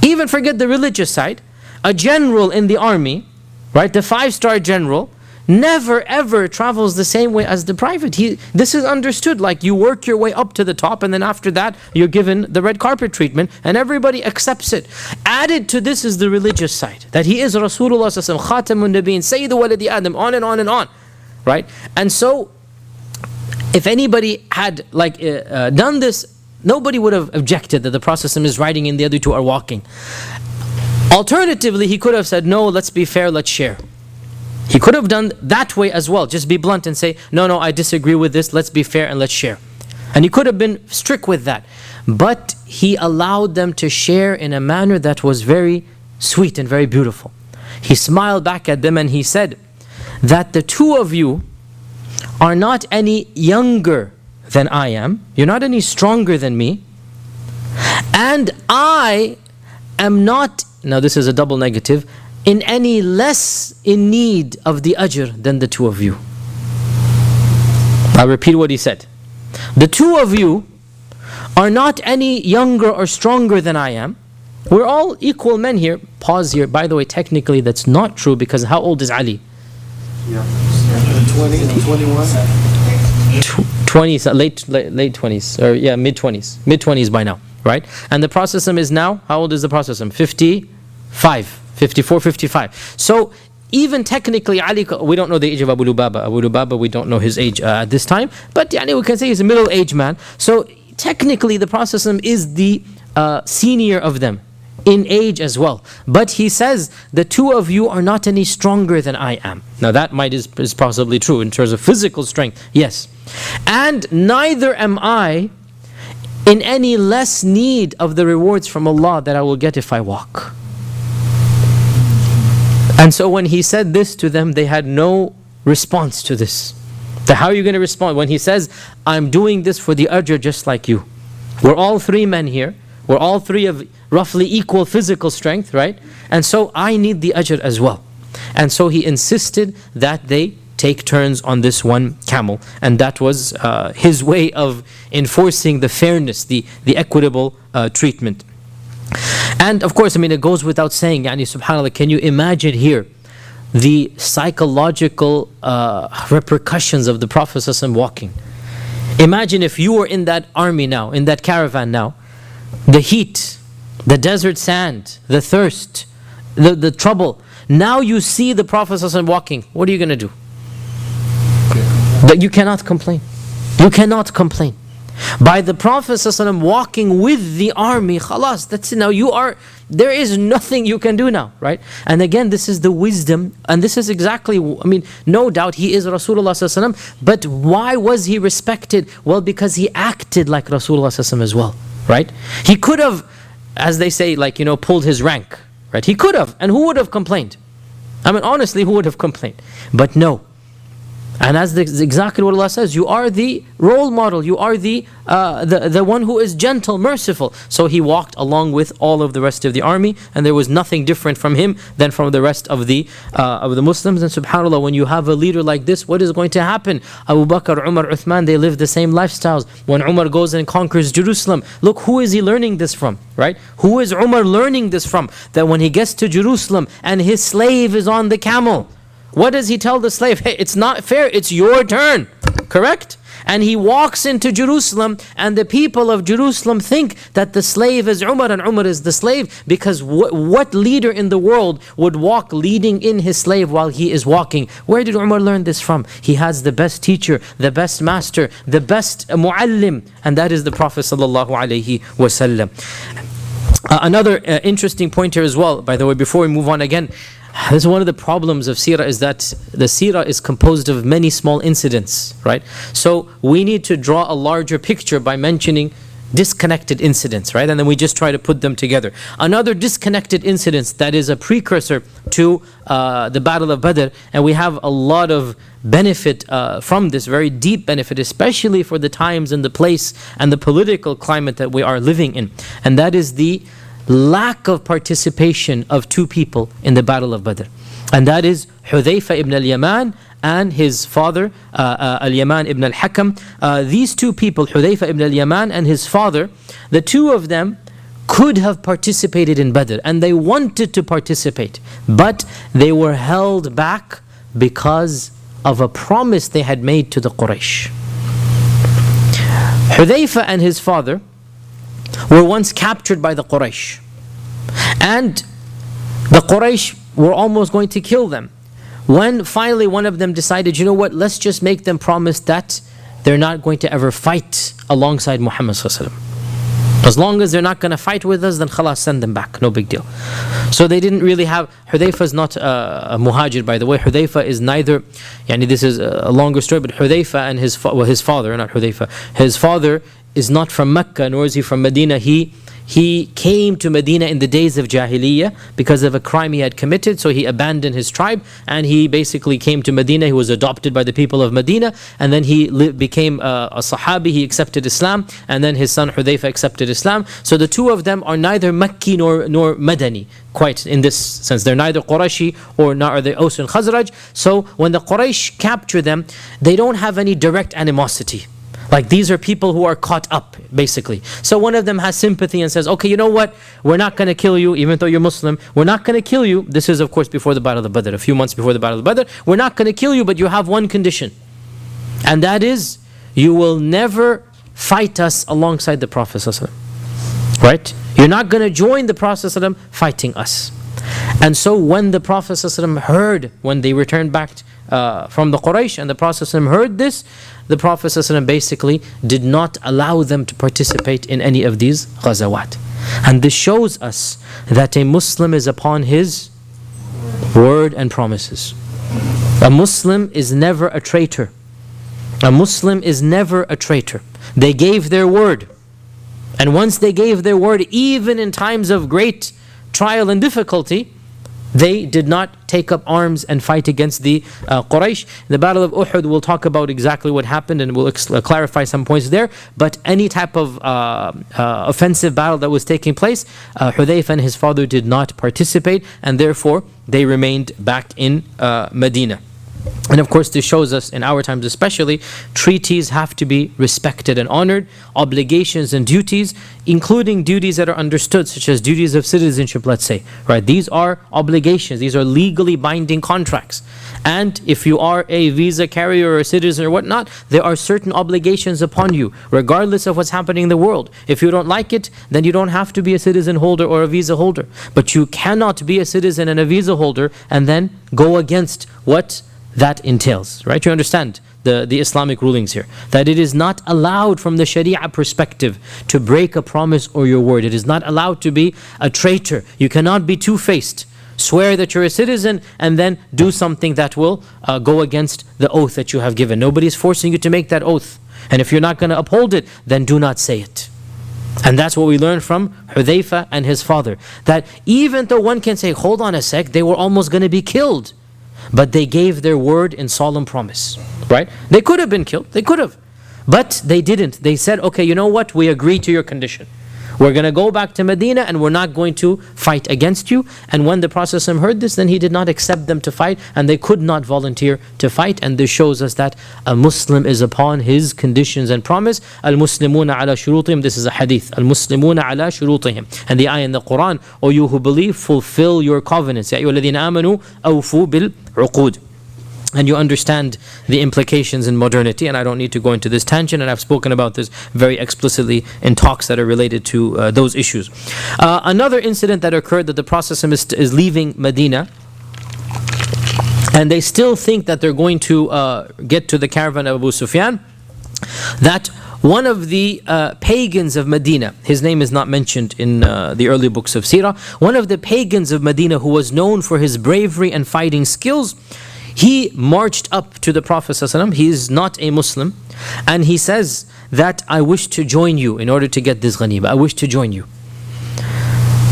Even forget the religious side. A general in the army, right, the 5-star general, never ever travels the same way as the private. This is understood, like you work your way up to the top and then after that you're given the red carpet treatment and everybody accepts it. Added to this is the religious side, that he is Rasulullah sallallahu alaihi wasallam, Khatamun Nabiyyin, Sayyid Waladi Adam, on and on and on, right? And so if anybody had done this, nobody would have objected that the Prophet is riding and the other two are walking. Alternatively, he could have said, no, let's be fair, let's share. He could have done that way as well, just be blunt and say, no, I disagree with this, let's be fair and let's share. And he could have been strict with that. But he allowed them to share in a manner that was very sweet and very beautiful. He smiled back at them and he said that the two of you are not any younger than I am, you're not any stronger than me, and I am not, now this is a double negative, in any less in need of the ajr than the two of you. I'll repeat what he said. The two of you are not any younger or stronger than I am. We're all equal men here. Pause here. By the way, technically that's not true, because how old is Ali? 20, 21. 20s, late 20s, or yeah, mid 20s by now, right? And the Prophet is now, how old is the Prophet? 55, 54, 55. So even technically Ali, we don't know the age of Abu Lubaba. Abu Lubaba, we don't know his age at this time, but we can say he's a middle-aged man. So technically the Prophet is the senior of them in age as well. But he says, the two of you are not any stronger than I am. Now that is possibly true in terms of physical strength, yes. And neither am I in any less need of the rewards from Allah that I will get if I walk. And so when he said this to them, they had no response to this. How are you going to respond? When he says, I'm doing this for the ajr just like you. We're all three men here. We're all three of roughly equal physical strength, right? And so I need the ajr as well. And so he insisted that they take turns on this one camel. And that was his way of enforcing the fairness, the equitable treatment. And of course, it goes without saying, subhanAllah, can you imagine here the psychological repercussions of the Prophet ﷺ walking? Imagine if you were in that army now, in that caravan now, the heat, the desert sand, the thirst, the trouble. Now you see the Prophet ﷺ walking. What are you going to do? That you cannot complain. You cannot complain. By the Prophet ﷺ walking with the army, khalas, that's it. Now there is nothing you can do now, right? And again, this is the wisdom, and this is exactly, no doubt he is Rasulullah ﷺ, but why was he respected? Well, because he acted like Rasulullah ﷺ as well, right? He could have, as they say, pulled his rank, right? He could have, and who would have complained? I mean, honestly, who would have complained? But no. And as exactly what Allah says, you are the role model, you are the one who is gentle, merciful. So he walked along with all of the rest of the army, and there was nothing different from him than from the rest of the Muslims. And subhanAllah, when you have a leader like this, what is going to happen? Abu Bakr, Umar, Uthman, they live the same lifestyles. When Umar goes and conquers Jerusalem, look, who is he learning this from, right? Who is Umar learning this from? That when he gets to Jerusalem and his slave is on the camel, what does he tell the slave? Hey, it's not fair, it's your turn, correct? And he walks into Jerusalem, and the people of Jerusalem think that the slave is Umar and Umar is the slave, because what leader in the world would walk leading in his slave while he is walking? Where did Umar learn this from? He has the best teacher, the best master, the best muallim, and that is the Prophet sallallahu alaihi wasallam. Another interesting point here as well, by the way, before we move on again, this is one of the problems of seerah, is that the seerah is composed of many small incidents, right? So we need to draw a larger picture by mentioning disconnected incidents, right? And then we just try to put them together. Another disconnected incident that is a precursor to the Battle of Badr, and we have a lot of benefit from this, very deep benefit, especially for the times and the place and the political climate that we are living in. And that is the lack of participation of two people in the Battle of Badr. And that is Hudhayfa ibn al-Yaman and his father, al-Yaman ibn al-Hakam. These two people, Hudhayfa ibn al-Yaman and his father, the two of them could have participated in Badr, and they wanted to participate, but they were held back because of a promise they had made to the Quraysh. Hudhayfa and his father were once captured by the Quraysh, and the Quraysh were almost going to kill them, when finally one of them decided, you know what, let's just make them promise that they're not going to ever fight alongside Muhammad sallallahu alaihi wasallam. As long as they're not going to fight with us, then khalas, send them back, no big deal. So they didn't really have, Hudhayfa is not a muhajir, by the way. Hudhayfa is neither, this is a longer story, but Hudhayfa and his father, not Hudhayfa, his father is not from Mecca, nor is he from Medina. He came to Medina in the days of Jahiliyyah because of a crime he had committed, so he abandoned his tribe and he basically came to Medina. He was adopted by the people of Medina, and then he became a Sahabi. He accepted Islam, and then his son Hudhayfa accepted Islam. So the two of them are neither Makki nor Madani, quite in this sense. They're neither Qurashi or nor are they Aus and Khazraj. So when the Quraysh capture them, they don't have any direct animosity. Like, these are people who are caught up, basically. So one of them has sympathy and says, okay, you know what? We're not going to kill you, even though you're Muslim. We're not going to kill you. This is, of course, before the Battle of Badr, a few months before the Battle of Badr. We're not going to kill you, but you have one condition. And that is, you will never fight us alongside the Prophet ﷺ. Right? You're not going to join the Prophet ﷺ fighting us. And so when the Prophet ﷺ heard, when they returned back from the Quraysh, and the Prophet ﷺ heard this, the Prophet ﷺ basically did not allow them to participate in any of these ghazawat. And this shows us that a Muslim is upon his word and promises. A Muslim is never a traitor. A Muslim is never a traitor. They gave their word. And once they gave their word, even in times of great trial and difficulty, they did not take up arms and fight against the Quraysh. In the Battle of Uhud, we'll talk about exactly what happened and we'll clarify some points there. But any type of offensive battle that was taking place, Hudhayfa and his father did not participate, and therefore they remained back in Medina. And of course, this shows us, in our times especially, treaties have to be respected and honored. Obligations and duties, including duties that are understood, such as duties of citizenship, let's say. Right? These are obligations. These are legally binding contracts. And if you are a visa carrier or a citizen or whatnot, there are certain obligations upon you, regardless of what's happening in the world. If you don't like it, then you don't have to be a citizen holder or a visa holder. But you cannot be a citizen and a visa holder and then go against what that entails, right? You understand the Islamic rulings here, that it is not allowed from the Sharia perspective to break a promise or your word. It is not allowed to be a traitor. You cannot be two-faced. Swear that you're a citizen and then do something that will go against the oath that you have given. Nobody is forcing you to make that oath. And if you're not going to uphold it, then do not say it. And that's what we learn from Hudhayfa and his father. That even though one can say, hold on a sec, they were almost going to be killed. But they gave their word in solemn promise. Right? They could have been killed. They could have. But they didn't. They said, okay, you know what? We agree to your condition. We're going to go back to Medina and we're not going to fight against you. And when the Prophet heard this, then he did not accept them to fight and they could not volunteer to fight. And this shows us that a Muslim is upon his conditions and promise. Al-Muslimuna ala shurutihim. This is a hadith. Al-Muslimuna ala shurutihim. And the ayah in the Quran, O you who believe, fulfill your covenants. Ya ayyuhalladhina amanu awfu bil uqud. And you understand the implications in modernity, and I don't need to go into this tangent, and I've spoken about this very explicitly in talks that are related to those issues. Another incident that occurred, that the Prophet is leaving Medina, and they still think that they're going to get to the caravan of Abu Sufyan, that one of the pagans of Medina, his name is not mentioned in the early books of Sirah, one of the pagans of Medina who was known for his bravery and fighting skills, he marched up to the Prophet ﷺ. He is not a Muslim, and he says that I wish to join you in order to get this ghanima. I wish to join you.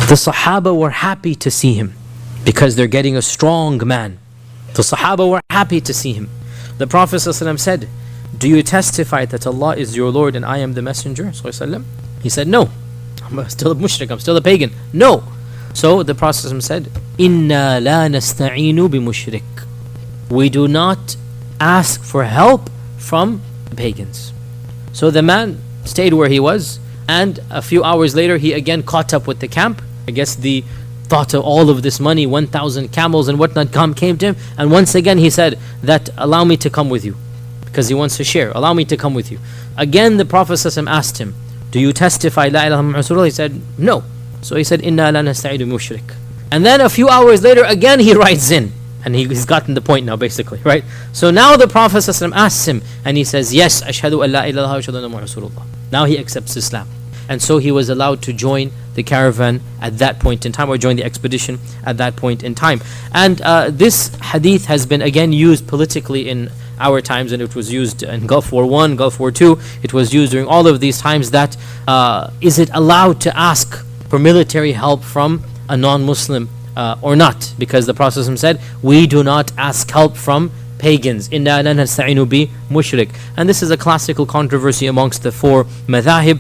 The Sahaba were happy to see him because they're getting a strong man. The Sahaba were happy to see him. The Prophet ﷺ said, do you testify that Allah is your Lord and I am the Messenger? He said, no. I'm still a mushrik, I'm still a pagan. No. So the Prophet ﷺ said, Inna la nasta'inu bi mushrik. We do not ask for help from the pagans. So the man stayed where he was, and a few hours later he again caught up with the camp. I guess the thought of all of this money, 1,000 camels and whatnot came to him, and once again he said that allow me to come with you, because he wants to share. Allow me to come with you. Again the Prophet ﷺ asked him, do you testify la ilaha illallah Rasulullah? He said no. So he said, Inna la nasta'idu mushrik. And then a few hours later again he writes in. And he's gotten the point now, basically, right? So now the Prophet ﷺ asks him, and he says, yes, ashhadu an la ilaha wa ashhadu anna Muhammadan Rasulullah. Now he accepts Islam. And so he was allowed to join the caravan at that point in time, or join the expedition at that point in time. And this hadith has been again used politically in our times, and it was used in Gulf War I, Gulf War II. It was used during all of these times that is it allowed to ask for military help from a non-Muslim or not, because the Prophet said, we do not ask help from pagans. Inna la nasta'inu bi mushrik. And this is a classical controversy amongst the four madhahib.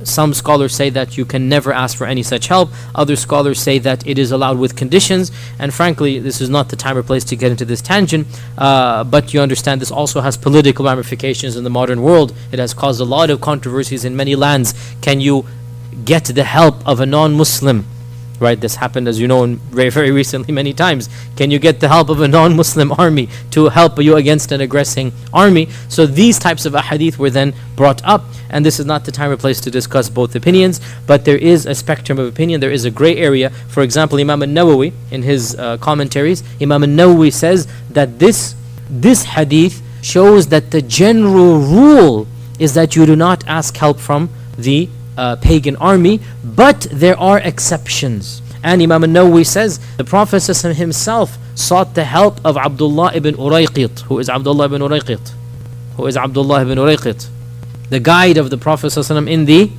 Some scholars say that you can never ask for any such help. Other scholars say that it is allowed with conditions. And frankly, this is not the time or place to get into this tangent. But you understand this also has political ramifications in the modern world. It has caused a lot of controversies in many lands. Can you get the help of a non-Muslim? Right, this happened, as you know, very, very recently, many times. Can you get the help of a non-Muslim army to help you against an aggressing army? So these types of ahadith were then brought up, and this is not the time or place to discuss both opinions, but there is a spectrum of opinion, there is a gray area. For example, Imam al-Nawawi, in his commentaries, Imam al-Nawawi says that this hadith shows that the general rule is that you do not ask help from the pagan army, but there are exceptions. And Imam al-Nawawi says the Prophet himself sought the help of Abdullah ibn Urayqit. Who is Abdullah ibn Urayqit? Who is Abdullah ibn Urayqit? The guide of the Prophet in the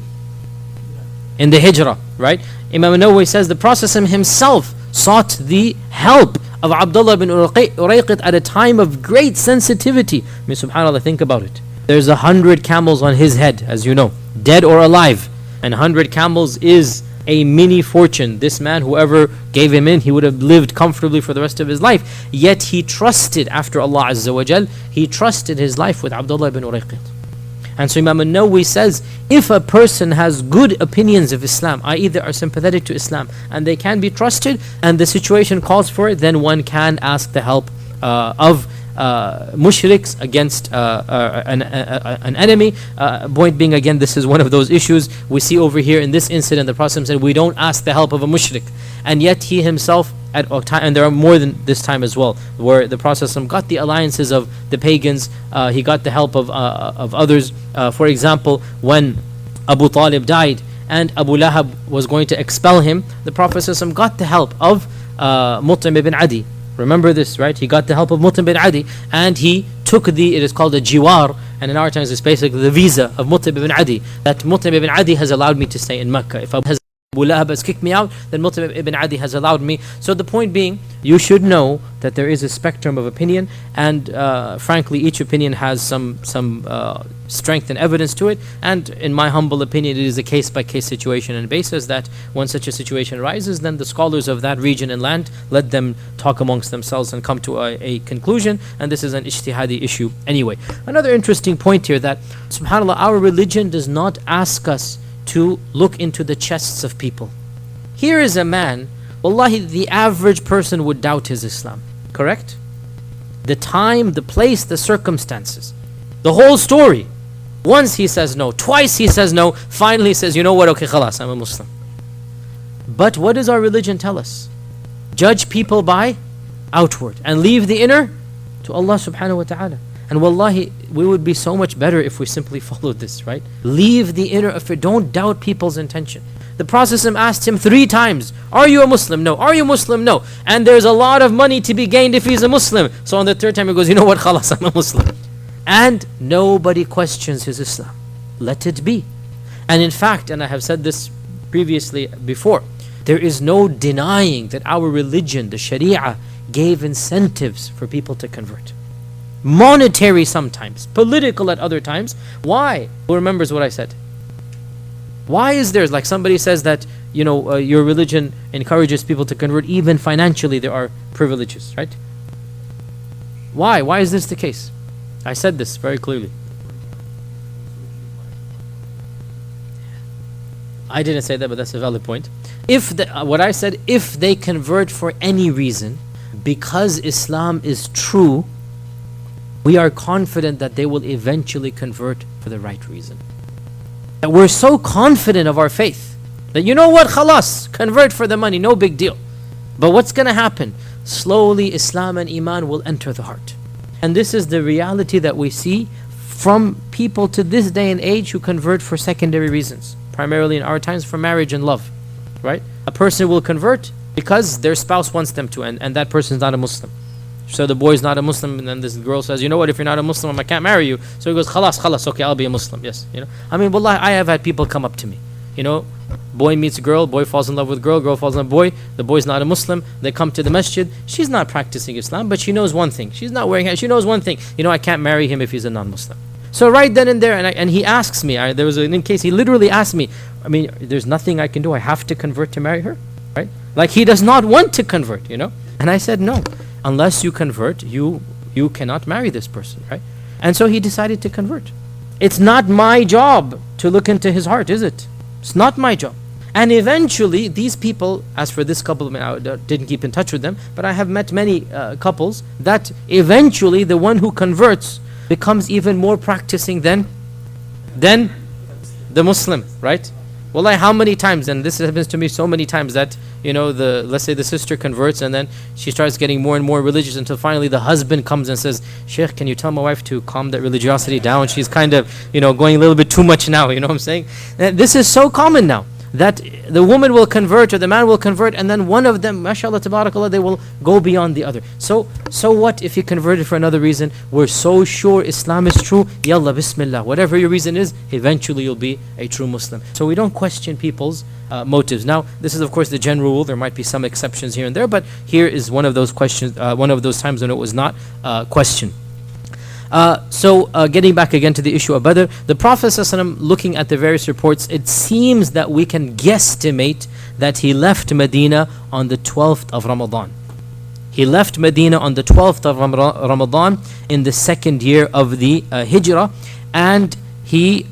Hijrah, right? Imam al-Nawawi says the Prophet himself sought the help of Abdullah ibn Urayqit at a time of great sensitivity. I mean, subhanAllah, think about it. There's 100 camels on his head, as you know, dead or alive. And 100 camels is a mini fortune. This man, whoever gave him in, he would have lived comfortably for the rest of his life. Yet he trusted, after Allah Azza wa Jal, he trusted his life with Abdullah ibn Urayqit. And so Imam al-Nawawi says, if a person has good opinions of Islam, i.e. they are sympathetic to Islam, and they can be trusted, and the situation calls for it, then one can ask the help of mushriks against an enemy. Point being, again, this is one of those issues we see over here in this incident. The Prophet said we don't ask the help of a mushrik, and yet he himself at a time, and there are more than this time as well, where the Prophet got the alliances of the pagans. He got the help of others. For example, when Abu Talib died and Abu Lahab was going to expel him, the Prophet got the help of Mut'im ibn Adi. Remember this, right? He got the help of Mut'im bin Adi, and he took it is called a jiwar, And in our times, it's basically the visa of Mut'im ibn Adi. That Mut'im ibn Adi has allowed me to stay in Mecca. If Abu Lahab has kicked me out, then Mut'im ibn Adi has allowed me. So the point being, you should know that there is a spectrum of opinion, and frankly, each opinion has some strength and evidence to it. And in my humble opinion, it is a case-by-case situation and basis that when such a situation arises, then the scholars of that region and land, let them talk amongst themselves and come to a conclusion. And this is an ijtihadi issue anyway. Another interesting point here, that subhanAllah, our religion does not ask us to look into the chests of people. Here is a man, wallahi, the average person would doubt his Islam, correct? The time, the place, the circumstances, the whole story. Once he says no, twice he says no, finally he says, you know what, okay, khalas, I'm a Muslim. But what does our religion tell us? Judge people by outward and leave the inner to Allah subhanahu wa ta'ala. And wallahi, we would be so much better if we simply followed this, right? Leave the inner affair. Don't doubt people's intention. The Prophet asked him 3 times, are you a Muslim? No. Are you Muslim? No. And there's a lot of money to be gained if he's a Muslim. So on the 3rd time he goes, you know what, khalas, I'm a Muslim. And nobody questions his Islam. Let it be. And in fact, and I have said this previously before, there is no denying that our religion, the Sharia, gave incentives for people to convert. Monetary sometimes, political at other times. Why? Who remembers what I said? Why is there, like somebody says that, you know, your religion encourages people to convert, even financially there are privileges, right? Why? Why is this the case? I said this very clearly. I didn't say that, but that's a valid point. What I said, if they convert for any reason, because Islam is true, we are confident that they will eventually convert for the right reason. And we're so confident of our faith that, you know what, khalas, convert for the money, no big deal. But what's going to happen? Slowly Islam and Iman will enter the heart. And this is the reality that we see from people to this day and age who convert for secondary reasons. Primarily in our times for marriage and love, right? A person will convert because their spouse wants them to, and that person is not a Muslim. So the boy's not a Muslim, and then this girl says, you know what, if you're not a Muslim, I can't marry you. So he goes, khalas, okay, I'll be a Muslim. Yes, you know. I mean, wallahi, I have had people come up to me. You know, boy meets girl, boy falls in love with girl, girl falls in love with boy. The boy's not a Muslim. They come to the masjid. She's not practicing Islam, but she knows one thing. She's not wearing, she knows one thing. You know, I can't marry him if he's a non-Muslim. So right then and there, and he asks me, there was an case, he literally asked me, I mean, there's nothing I can do. I have to convert to marry her, right? Like he does not want to convert, you know? And I said, no. Unless you convert, you cannot marry this person, right? And so he decided to convert. It's not my job to look into his heart, is it? It's not my job. And eventually, these people, as for this couple, I didn't keep in touch with them, but I have met many couples that eventually the one who converts becomes even more practicing than the Muslim, right? Wallahi, how many times, and this happens to me so many times, that, you know, let's say the sister converts and then she starts getting more and more religious until finally the husband comes and says, Sheikh, can you tell my wife to calm that religiosity down? She's kind of, you know, going a little bit too much now, you know what I'm saying? And this is so common now, that the woman will convert or the man will convert, and then one of them, mashallah, tabarakallah, they will go beyond the other. So what if he converted for another reason? We're so sure Islam is true, yalla bismillah, whatever your reason is, eventually you'll be a true Muslim. So we don't question people's motives. Now, this is of course the general rule. There might be some exceptions here and there, but here is one of those questions, one of those times when it was not questioned. Getting back again to the issue of Badr, the Prophet ﷺ, looking at the various reports, it seems that we can guesstimate that he left Medina on the 12th of Ramadan. He left Medina on the 12th of Ramadan in the 2nd year of the Hijrah, and he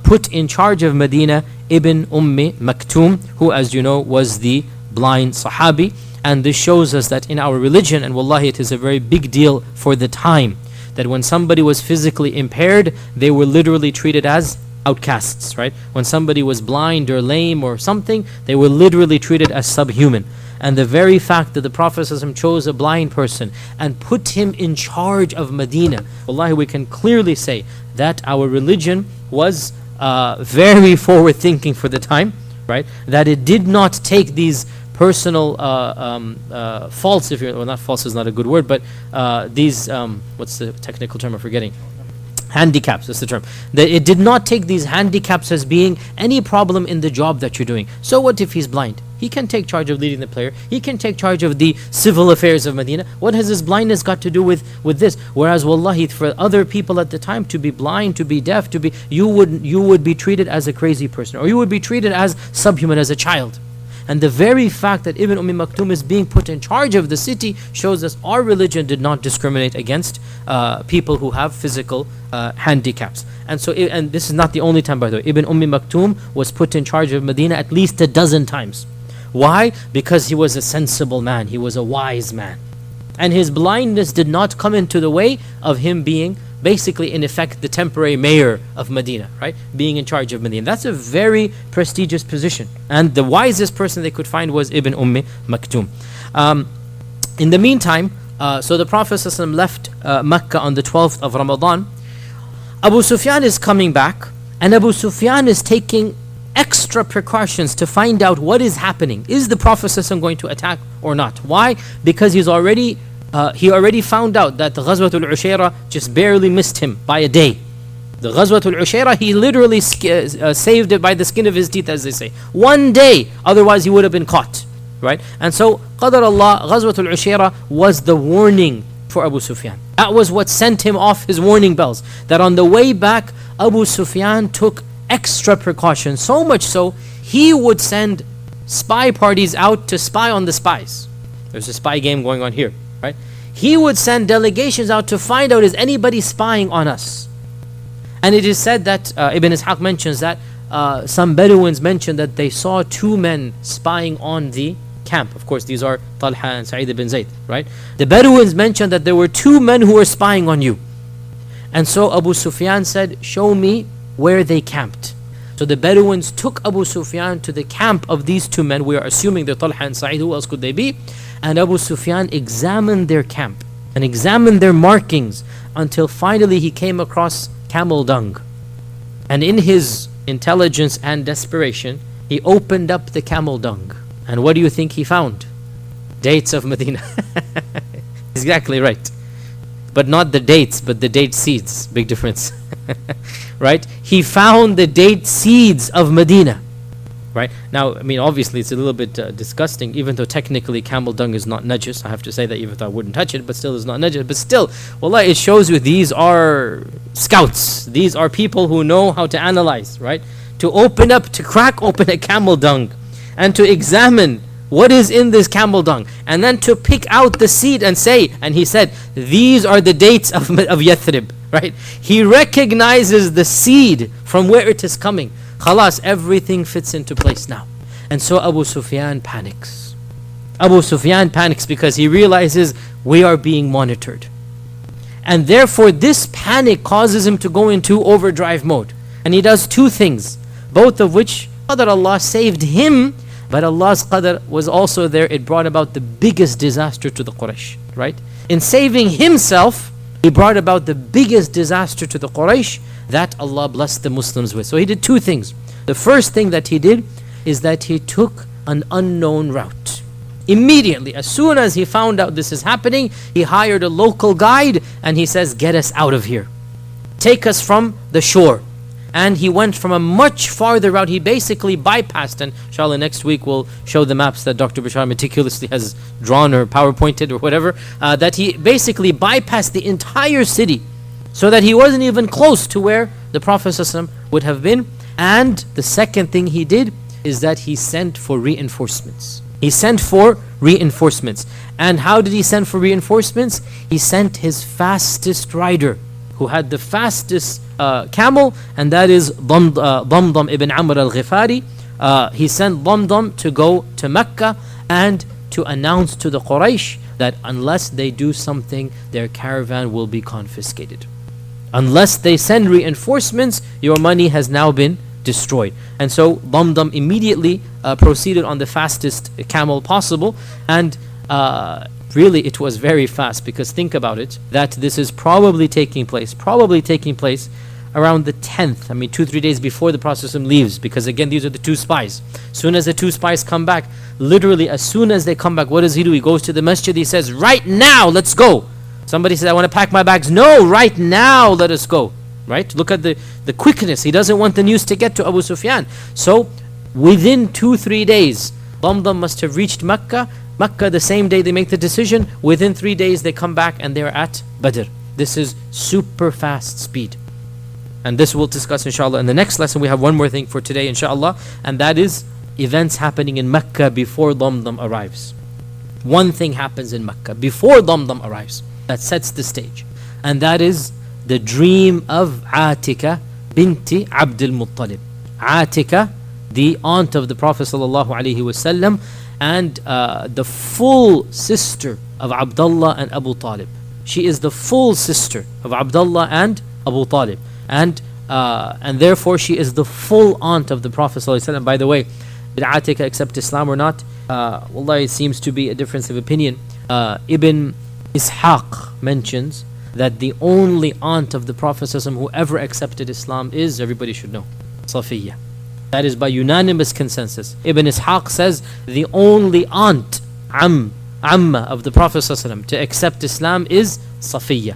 put in charge of Medina Ibn Maktoum, who, as you know, was the blind Sahabi. And this shows us that in our religion, and wallahi, it is a very big deal for the time, that when somebody was physically impaired, they were literally treated as outcasts, right? When somebody was blind or lame or something, they were literally treated as subhuman. And the very fact that the Prophet ﷺ chose a blind person and put him in charge of Medina, wallahi, we can clearly say that our religion was very forward thinking for the time, right? That it did not take these personal faults, if you're, well, not faults is not a good word, but these, what's the technical term I'm forgetting? Handicaps, that's the term. That it did not take these handicaps as being any problem in the job that you're doing. So what if he's blind? He can take charge of leading the prayer. He can take charge of the civil affairs of Medina. What has his blindness got to do with this? Whereas wallahi, for other people at the time, to be blind, to be deaf, you would be treated as a crazy person, or you would be treated as subhuman, as a child. And the very fact that Ibn Maktoum is being put in charge of the city shows us our religion did not discriminate against people who have physical handicaps. And so, and this is not the only time, by the way. Ibn Maktoum was put in charge of Medina at least a dozen times. Why? Because he was a sensible man. He was a wise man. And his blindness did not come into the way of him being basically, in effect, the temporary mayor of Medina, right? Being in charge of Medina. That's a very prestigious position. And the wisest person they could find was Ibn Maktoum. In the meantime, so the Prophet ﷺ left Mecca on the 12th of Ramadan. Abu Sufyan is coming back, and Abu Sufyan is taking extra precautions to find out what is happening. Is the Prophet ﷺ going to attack or not? Why? Because he already found out that the Ghazwatul Ushayrah just barely missed him by a day. The Ghazwatul Ushayrah, he literally saved it by the skin of his teeth, as they say. One day, otherwise he would have been caught, right? And so, Qadar Allah, Ghazwatul Ushayrah was the warning for Abu Sufyan. That was what sent him off his warning bells. That on the way back, Abu Sufyan took extra precautions, so much so, he would send spy parties out to spy on the spies. There's a spy game going on here, right? He would send delegations out to find out, is anybody spying on us? And it is said that, Ibn Ishaq mentions that, some Bedouins mentioned that they saw two men spying on the camp. Of course, these are Talha and Sa'id ibn Zayd, right? The Bedouins mentioned that there were two men who were spying on you. And so Abu Sufyan said, show me where they camped. So the Bedouins took Abu Sufyan to the camp of these two men. We are assuming they're Talha and Sa'id. Who else could they be? And Abu Sufyan examined their camp and examined their markings until finally he came across camel dung. And in his intelligence and desperation, he opened up the camel dung. And what do you think he found? Dates of Medina. Exactly right. But not the dates, but the date seeds. Big difference. Right? He found the date seeds of Medina. Right? Now, I mean, obviously it's a little bit disgusting, even though technically camel dung is not najis. I have to say that, even though I wouldn't touch it, but still it's not najis. But still, wallah, it shows you these are scouts. These are people who know how to analyze, right? To open up, to crack open a camel dung and to examine what is in this camel dung, and then to pick out the seed and say, and he said, these are the dates of Yathrib, right? He recognizes the seed from where it is coming. Khalas, everything fits into place now. And so Abu Sufyan panics. Abu Sufyan panics because he realizes we are being monitored. And therefore this panic causes him to go into overdrive mode. And he does two things, both of which, Qadar Allah saved him, but Allah's qadr was also there. It brought about the biggest disaster to the Quraysh, right? In saving himself, he brought about the biggest disaster to the Quraysh that Allah blessed the Muslims with. So he did two things. The first thing that he did is that he took an unknown route. Immediately, as soon as he found out this is happening, he hired a local guide and he says, get us out of here. Take us from the shore. And he went from a much farther route. He basically bypassed, and inshallah next week we'll show the maps that Dr. Bashar meticulously has drawn or PowerPointed or whatever, that he basically bypassed the entire city so that he wasn't even close to where the Prophet ﷺ would have been. And the second thing he did is that he sent for reinforcements. He sent for reinforcements. And how did he send for reinforcements? He sent his fastest rider, who had the fastest camel, and that is Damdam ibn Amr al-Ghifari. He sent Damdam to go to Mecca and to announce to the Quraysh that unless they do something, their caravan will be confiscated. Unless they send reinforcements, your money has now been destroyed. And so Damdam immediately proceeded on the fastest camel possible, and really it was very fast, because think about it, that this is probably taking place around the 10th, 2-3 days before the Prophet leaves, because again these are the two spies. Soon as the two spies come back, literally as soon as they come back, what does he do? He goes to the masjid, he says, right now, let's go. Somebody says, I want to pack my bags. No, right now, let us go. right? Look at the quickness. He doesn't want the news to get to Abu Sufyan. So within 2-3 days, Damdam must have reached Mecca. Mecca, the same day they make the decision, within 3 days they come back and they're at Badr. This is super fast speed. And this we'll discuss inshallah in the next lesson. We have one more thing for today inshallah, and that is events happening in Mecca before Damdam arrives. One thing happens in Mecca before Damdam arrives that sets the stage, and that is the dream of Atika binti Abdul Muttalib. Atika, the aunt of the Prophet sallallahu alaihi wasallam, and the full sister of Abdullah and Abu Talib. She is the full sister of Abdullah and Abu Talib, and therefore she is the full aunt of the Prophet sallallahu alaihi wasallam. By the way, did Atika accept Islam or not? Wallahi, it seems to be a difference of opinion. Ibn Ishaq mentions that the only aunt of the Prophet ﷺ who ever accepted Islam is, everybody should know, Safiya. That is by unanimous consensus. Ibn Ishaq says the only aunt, Amma of the Prophet ﷺ to accept Islam is Safiya.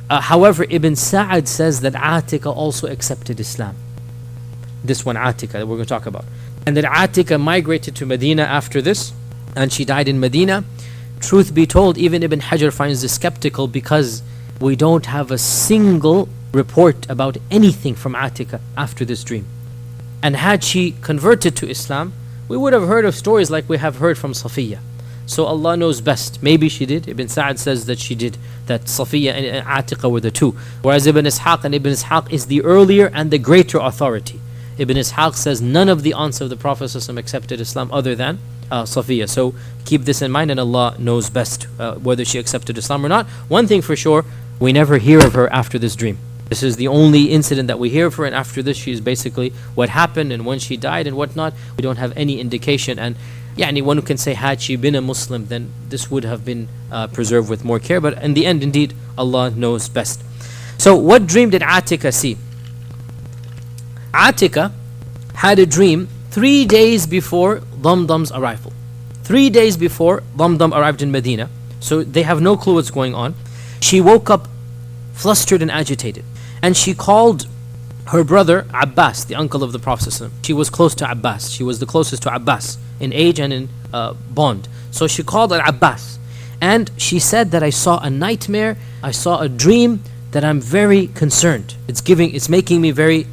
However, Ibn Sa'ad says that Atika also accepted Islam. This one, Atika, that we're going to talk about. And that Atika migrated to Medina after this, and she died in Medina. Truth be told, even Ibn Hajar finds this skeptical because we don't have a single report about anything from Atika after this dream. And had she converted to Islam, we would have heard of stories like we have heard from Safiya. So Allah knows best. Maybe she did. Ibn Sa'ad says that she did, that Safiya and Atika were the two. Whereas Ibn Ishaq is the earlier and the greater authority. Ibn Ishaq says none of the aunts of the Prophet ﷺ accepted Islam other than Safiya. So keep this in mind, and Allah knows best whether she accepted Islam or not. One thing for sure, we never hear of her after this dream. This is the only incident that we hear of her, and after this she is basically what happened and when she died and whatnot. We don't have any indication, and anyone who can say had she been a Muslim, then this would have been preserved with more care. But in the end, indeed, Allah knows best. So what dream did Atika see? Atika had a dream 3 days before Damdam's arrival. 3 days before Damdam arrived in Medina. So they have no clue what's going on. She woke up flustered and agitated. And she called her brother Abbas, the uncle of the Prophet ﷺ. She was close to Abbas. She was the closest to Abbas in age and in bond. So she called Abbas. And she said that I saw a nightmare. I saw a dream that I'm very concerned. It's making me very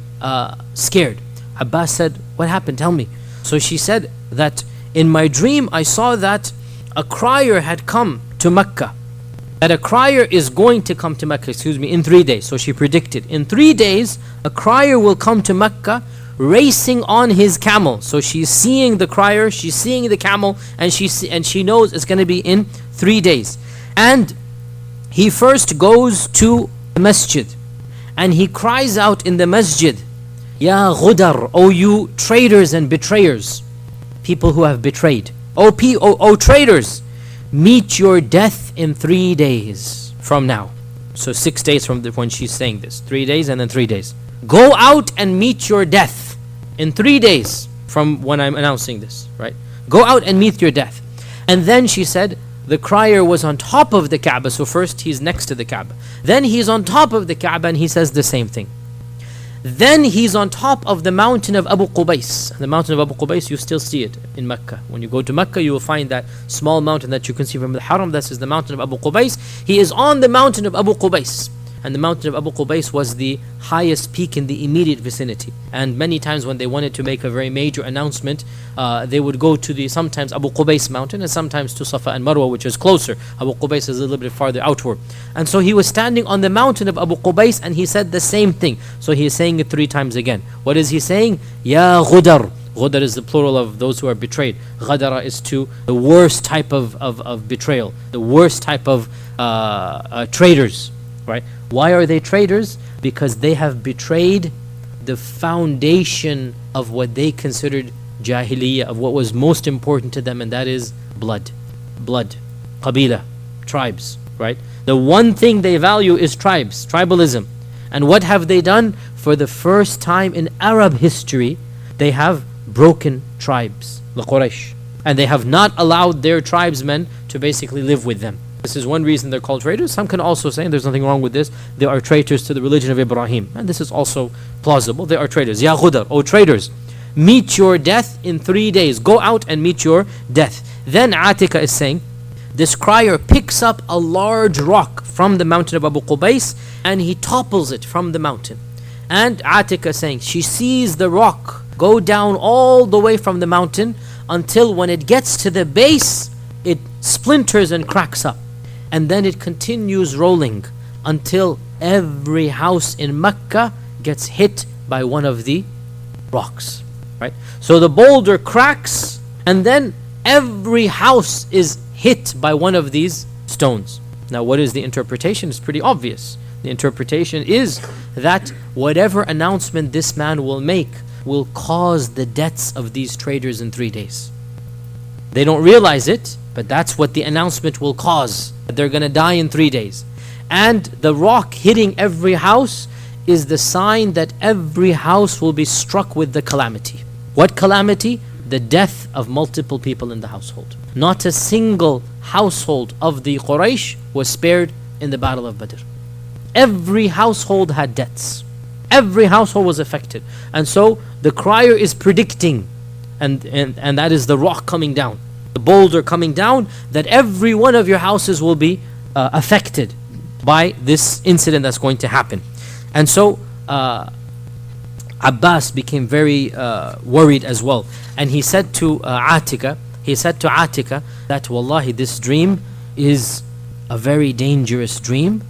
scared. Abbas said, what happened? Tell me. So she said that in my dream I saw that a crier had come to Mecca. That a crier is going to come to Mecca, in 3 days. So she predicted, in 3 days, a crier will come to Mecca racing on his camel. So she's seeing the crier, she's seeing the camel, and she knows it's going to be in 3 days. And he first goes to the masjid, and he cries out in the masjid, Ya Ghudar, O you traitors and betrayers, people who have betrayed. O traitors, meet your death in 3 days from now. So 6 days from when she's saying this. 3 days and then 3 days. Go out and meet your death in 3 days from when I'm announcing this, right? Go out and meet your death. And then she said, the crier was on top of the Kaaba. So first he's next to the Kaaba. Then he's on top of the Kaaba and he says the same thing. Then he's on top of the mountain of Abu Qubais. The mountain of Abu Qubais, you still see it in Mecca. When you go to Mecca, you will find that small mountain that you can see from the Haram. This is the mountain of Abu Qubais. He is on the mountain of Abu Qubais. And the mountain of Abu Qubais was the highest peak in the immediate vicinity. And many times when they wanted to make a very major announcement, they would go to the sometimes Abu Qubais mountain and sometimes to Safa and Marwa, which is closer. Abu Qubais is a little bit farther outward. And so he was standing on the mountain of Abu Qubais and he said the same thing. So he is saying it 3 times again. What is he saying? Ya Ghudar. Ghudar is the plural of those who are betrayed. Ghadara is to the worst type of betrayal, the worst type of traitors, right? Why are they traitors? Because they have betrayed the foundation of what they considered Jahiliyyah, of what was most important to them, and that is blood, qabila, tribes, right? The one thing they value is tribes, tribalism. And what have they done? For the first time in Arab history, they have broken tribes, the Quraysh. And they have not allowed their tribesmen to basically live with them. This is one reason they're called traitors. Some can also say, and there's nothing wrong with this, they are traitors to the religion of Ibrahim. And this is also plausible. They are traitors. Ya Ghudar, O traitors, meet your death in 3 days. Go out and meet your death. Then Atika is saying, this crier picks up a large rock from the mountain of Abu Qubais and he topples it from the mountain. And Atika is saying, she sees the rock go down all the way from the mountain until when it gets to the base, it splinters and cracks up. And then it continues rolling until every house in Mecca gets hit by one of the rocks. Right? So the boulder cracks and then every house is hit by one of these stones. Now what is the interpretation? It's pretty obvious. The interpretation is that whatever announcement this man will make will cause the deaths of these traders in 3 days. They don't realize it, but that's what the announcement will cause. They're going to die in 3 days. And the rock hitting every house is the sign that every house will be struck with the calamity. What calamity? The death of multiple people in the household. Not a single household of the Quraysh was spared in the Battle of Badr. Every household had deaths. Every household was affected. And so the crier is predicting, and that is the rock coming down, the boulder coming down, that every one of your houses will be affected by this incident that's going to happen. And so Abbas became very worried as well. And he said to Atika that wallahi, this dream is a very dangerous dream.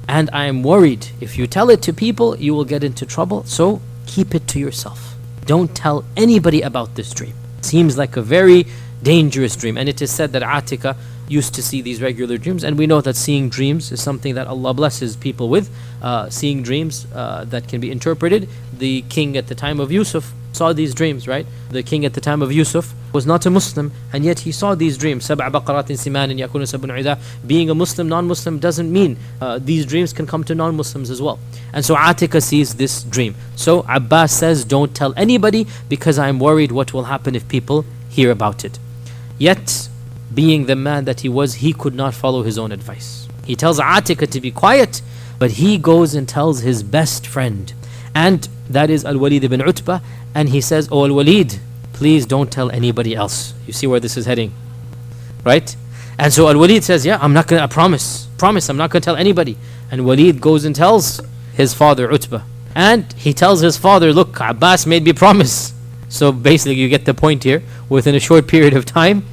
And I am worried, if you tell it to people, you will get into trouble. So keep it to yourself. Don't tell anybody about this dream. Seems like a very dangerous dream. And it is said that Atika used to see these regular dreams. And we know that seeing dreams is something that Allah blesses people with. Seeing dreams that can be interpreted. The king at the time of Yusuf saw these dreams, right? The king at the time of Yusuf was not a Muslim, and yet he saw these dreams. سَبْعَ بَقَرَاتٍ سِمَانٍ يَأْكُلُ سَبْعٌ عِذَا. Being a Muslim, non-Muslim doesn't mean these dreams can come to non-Muslims as well. And so Atika sees this dream. So Abbas says, don't tell anybody because I'm worried what will happen if people hear about it. Yet, being the man that he was, he could not follow his own advice. He tells Atika to be quiet, but he goes and tells his best friend. And that is Al-Walid ibn Utbah. And he says, oh Al-Walid, please don't tell anybody else. You see where this is heading, right? And so Al-Walid says, yeah, I'm not going to, promise, I'm not going to tell anybody. And Walid goes and tells his father Utbah. And he tells his father, look, Abbas made me promise. So basically you get the point here. Within a short period of time,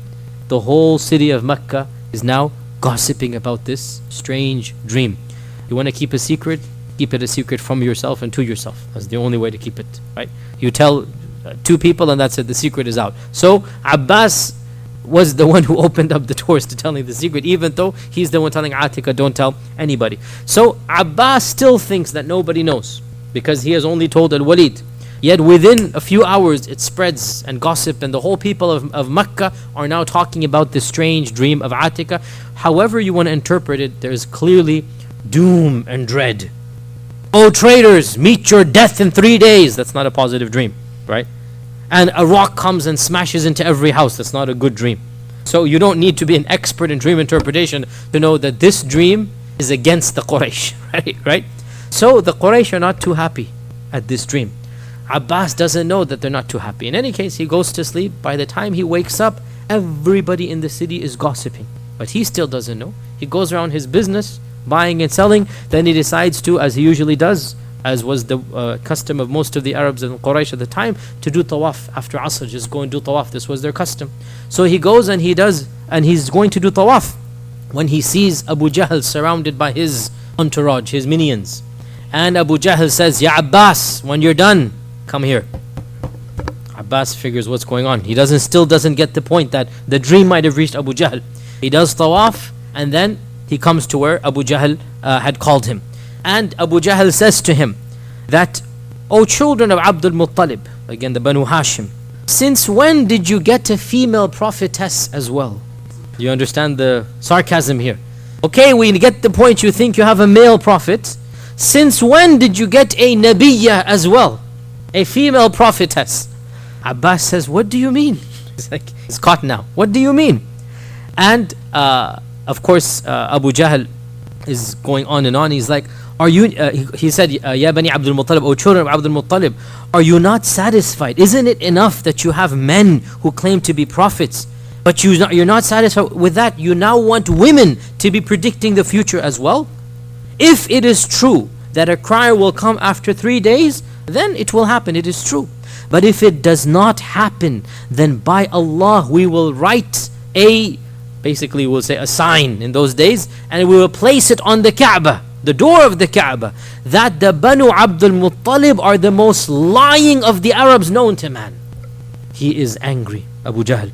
the whole city of Mecca is now gossiping about this strange dream. You want to keep a secret? Keep it a secret from yourself and to yourself. That's the only way to keep it, right? You tell 2 people and that's it, the secret is out. So Abbas was the one who opened up the doors to telling the secret, even though he's the one telling Atika, don't tell anybody. So Abbas still thinks that nobody knows because he has only told Al-Walid. Yet within a few hours it spreads and gossip, and the whole people of Mecca are now talking about this strange dream of Atika. However you want to interpret it, there's clearly doom and dread. Oh traitors, meet your death in 3 days. That's not a positive dream, right? And a rock comes and smashes into every house. That's not a good dream. So you don't need to be an expert in dream interpretation to know that this dream is against the Quraysh, right? So the Quraysh are not too happy at this dream. Abbas doesn't know that they're not too happy. In any case, he goes to sleep. By the time he wakes up, everybody in the city is gossiping. But he still doesn't know. He goes around his business, buying and selling. Then he decides to, as he usually does, as was the custom of most of the Arabs and Quraysh at the time, to do tawaf after Asr. Just go and do tawaf. This was their custom. So he goes and he does, and he's going to do tawaf when he sees Abu Jahl surrounded by his entourage, his minions. And Abu Jahl says, Ya Abbas, when you're done, come here. Abbas figures what's going on. He still doesn't get the point that the dream might have reached Abu Jahl. He does tawaf, and then he comes to where Abu Jahl had called him. And Abu Jahl says to him that, O children of Abdul Muttalib, again the Banu Hashim, since when did you get a female prophetess as well? You understand the sarcasm here? Okay, we get the point. You think you have a male prophet. Since when did you get a Nabiyyah as well? A female prophetess. Abbas says, what do you mean? It's caught now. What do you mean? And of course, Abu Jahl is going on and on. He's like, are you, he said, Ya Bani Abdul Muttalib, O children of Abdul Muttalib, are you not satisfied? Isn't it enough that you have men who claim to be prophets, but you're not satisfied with that? You now want women to be predicting the future as well? If it is true that a crier will come after 3 days, then it will happen, it is true. But if it does not happen, then by Allah we will write basically we'll say a sign in those days, and we will place it on the Kaaba, the door of the Kaaba, that the Banu Abdul Muttalib are the most lying of the Arabs known to man. He is angry, Abu Jahl.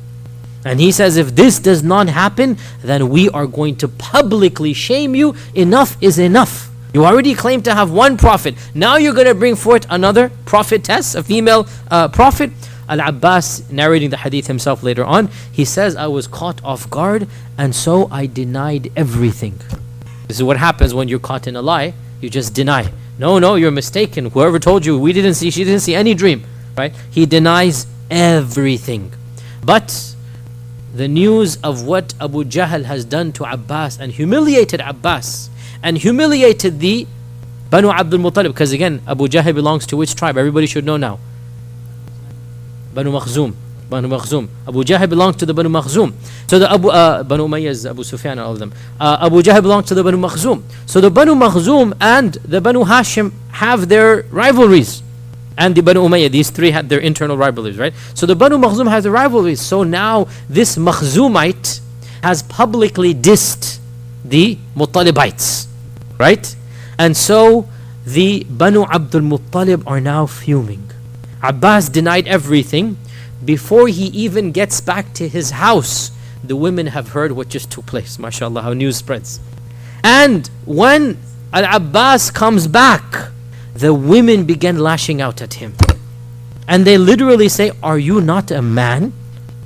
And he says, if this does not happen, then we are going to publicly shame you. Enough is enough. You already claim to have one prophet. Now you're going to bring forth another prophetess, a female prophet. Al-Abbas, narrating the hadith himself later on, he says, I was caught off guard, and so I denied everything. This is what happens when you're caught in a lie. You just deny. No, you're mistaken. Whoever told you, she didn't see any dream. Right? He denies everything. But the news of what Abu Jahl has done to Abbas and humiliated Abbas and humiliated the Banu Abdul Muttalib, because again, Abu Jahl belongs to which tribe? Everybody should know now. Banu Makhzum. Abu Jahl belongs to the Banu Makhzum. So the Banu Umayyah, Abu Sufyan and all of them. Abu Jahl belongs to the Banu Makhzum. So the Banu Makhzum and the Banu Hashim have their rivalries. And the Banu Umayyah, these three had their internal rivalries, right? So the Banu Makhzum has a rivalries. So now this Makhzumite has publicly dissed the Muttalibites, right? And so the Banu Abdul Muttalib are now fuming. Abbas denied everything. Before he even gets back to his house, the women have heard what just took place. MashaAllah, how news spreads. And when Al-Abbas comes back, the women began lashing out at him. And they literally say, are you not a man?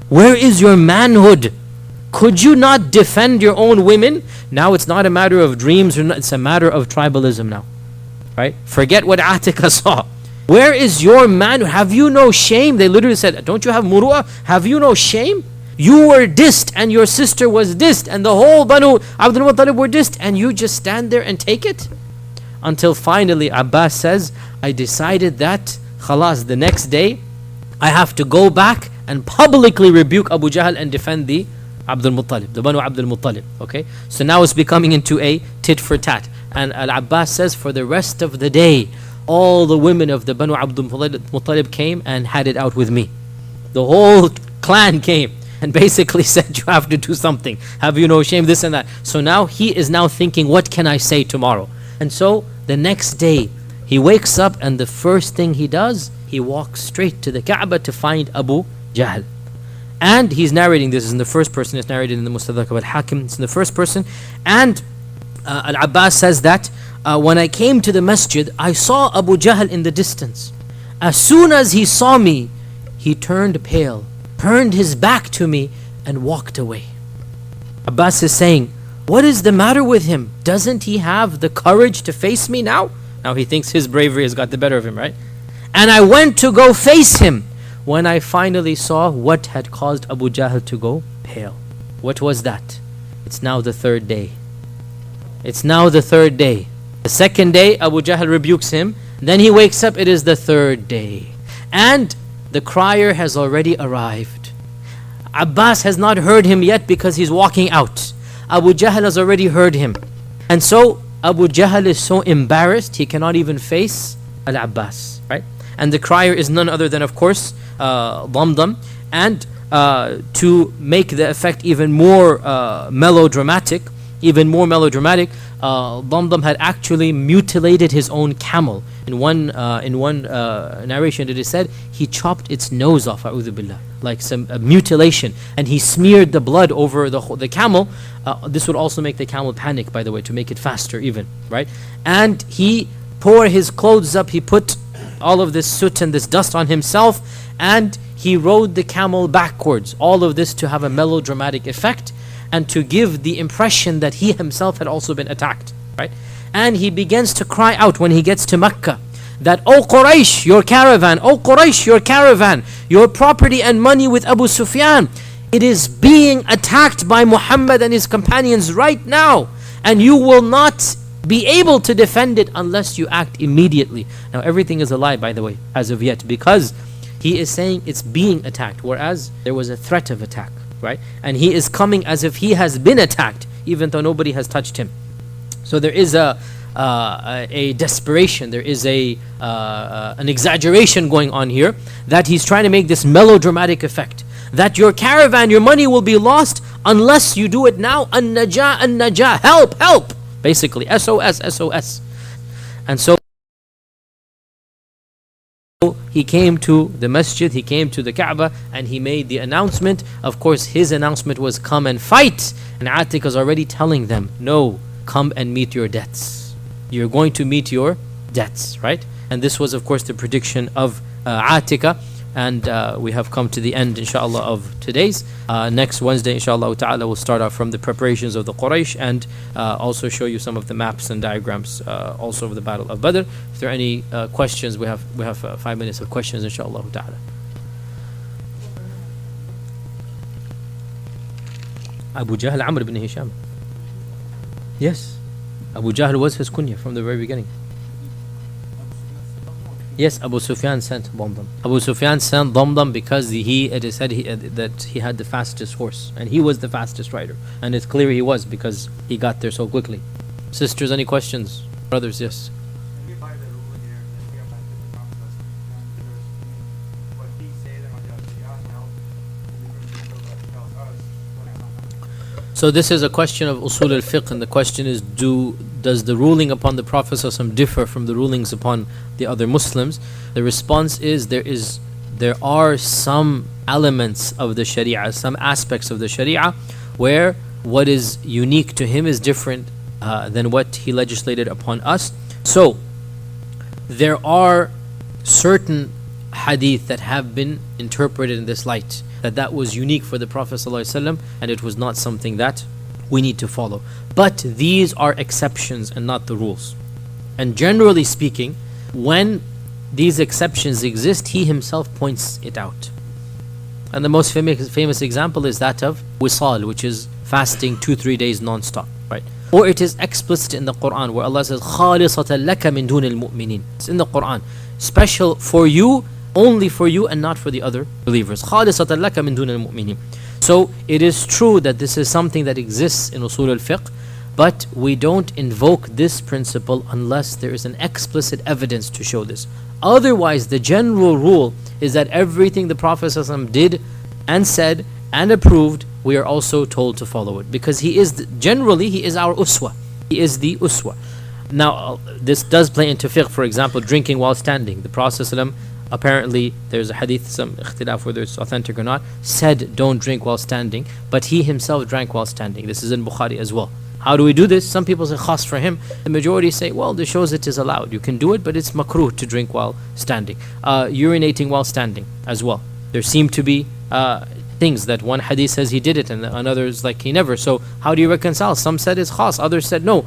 Where is your manhood? Could you not defend your own women? Now it's not a matter of dreams, it's a matter of tribalism now. Right? Forget what Atika saw. Where is your man? Have you no shame? They literally said, don't you have muru'ah? Have you no shame? You were dissed and your sister was dissed and the whole Banu Abdul Muttalib were dissed, and you just stand there and take it? Until finally Abbas says, I decided that khalas, the next day I have to go back and publicly rebuke Abu Jahl and defend the Abdul Muttalib, the Banu Abdul Muttalib. Okay, so now it's becoming into a tit for tat. And Al-Abbas says, for the rest of the day, all the women of the Banu Abdul Muttalib came and had it out with me. The whole clan came and basically said, you have to do something. Have you no shame? This and that. So now he is now thinking, what can I say tomorrow? And so the next day, he wakes up and the first thing he does, he walks straight to the Kaaba to find Abu Jahl. And he's narrating, this is in the first person, it's narrated in the Mustadrak of Al-Hakim, it's in the first person. And Al-Abbas says that, when I came to the masjid, I saw Abu Jahl in the distance. As soon as he saw me, he turned pale, turned his back to me and walked away. Abbas is saying, what is the matter with him? Doesn't he have the courage to face me now? Now he thinks his bravery has got the better of him, right? And I went to go face him when I finally saw what had caused Abu Jahl to go pale. What was that? It's now the third day. It's now the third day. The second day, Abu Jahl rebukes him. Then he wakes up, it is the third day. And the crier has already arrived. Abbas has not heard him yet because he's walking out. Abu Jahl has already heard him. And so Abu Jahl is so embarrassed, he cannot even face Al-Abbas, right? And the crier is none other than, of course, Damdam. And to make the effect even more melodramatic, Damdam had actually mutilated his own camel. In one narration it is said, he chopped its nose off, a'udhu billah, like some mutilation. And he smeared the blood over the camel. This would also make the camel panic, by the way, to make it faster even, right? And he tore his clothes up, he put all of this soot and this dust on himself, and he rode the camel backwards. All of this to have a melodramatic effect and to give the impression that he himself had also been attacked, right? And he begins to cry out when he gets to Mecca that, O Quraysh, your caravan, O Quraysh, your caravan, your property and money with Abu Sufyan, it is being attacked attacked by Muhammad and his companions right now, and you will not be able to defend it unless you act immediately. Now everything is a lie, by the way, as of yet, because he is saying it's being attacked, whereas there was a threat of attack, right? And he is coming as if he has been attacked, even though nobody has touched him. So there is a desperation, there is an exaggeration going on here, that he's trying to make this melodramatic effect, that your caravan, your money will be lost unless you do it now. An-najah, an-najah, help, help, basically, SOS, SOS. And so he came to the masjid, he came to the Kaaba, and he made the announcement. Of course, his announcement was, come and fight. And Atiq is already telling them, no, come and meet your debts. You're going to meet your debts, right? And this was, of course, the prediction of Atiqa. And we have come to the end, inshallah, of today's. Next Wednesday, inshallah ta'ala, we'll start off from the preparations of the Quraysh, and also show you some of the maps and diagrams also of the Battle of Badr. If there are any questions, we have 5 minutes of questions, inshallah ta'ala. Abu Jahl Amr ibn Hisham. Yes, Abu Jahl was his kunya from the very beginning. Yes, Abu Sufyan sent Damdam. Abu Sufyan sent Damdam because it is said that he had the fastest horse, and he was the fastest rider, and it's clear he was because he got there so quickly. Sisters, any questions? Brothers, yes. So this is a question of usul al-fiqh, and the question is, does the ruling upon the Prophet ﷺ differ from the rulings upon the other Muslims? The response is, there are some elements of the Sharia, some aspects of the Sharia, where what is unique to him is different than what he legislated upon us. So there are certain hadith that have been interpreted in this light, that was unique for the Prophet ﷺ, and it was not something that we need to follow. But these are exceptions and not the rules. And generally speaking, when these exceptions exist, he himself points it out. And the most famous example is that of wisal, which is fasting 2-3 days non-stop, right? Or it is explicit in the Quran where Allah says, خَالِصَةً لَكَ مِن دُونِ الْمُؤْمِنِينَ. It's in the Quran, special for you, only for you, and not for the other believers. خَالِصَةً لَكَ مِن دُونِ الْمُؤْمِنِينَ. So it is true that this is something that exists in usul al-fiqh, but we don't invoke this principle unless there is an explicit evidence to show this. Otherwise, the general rule is that everything the Prophet ﷺ did and said and approved, we are also told to follow it, because he is generally our uswa. He is the uswa. Now, this does play into fiqh. For example, drinking while standing. The Prophet ﷺ, apparently, there's a hadith, some ikhtilaf whether it's authentic or not, said don't drink while standing, but he himself drank while standing. This is in Bukhari as well. How do we do this? Some people say khas for him. The majority say, well, this shows it is allowed. You can do it, but it's makruh to drink while standing. Urinating while standing as well. There seem to be things that one hadith says he did it, and another is like he never. So how do you reconcile? Some said it's khas, others said no.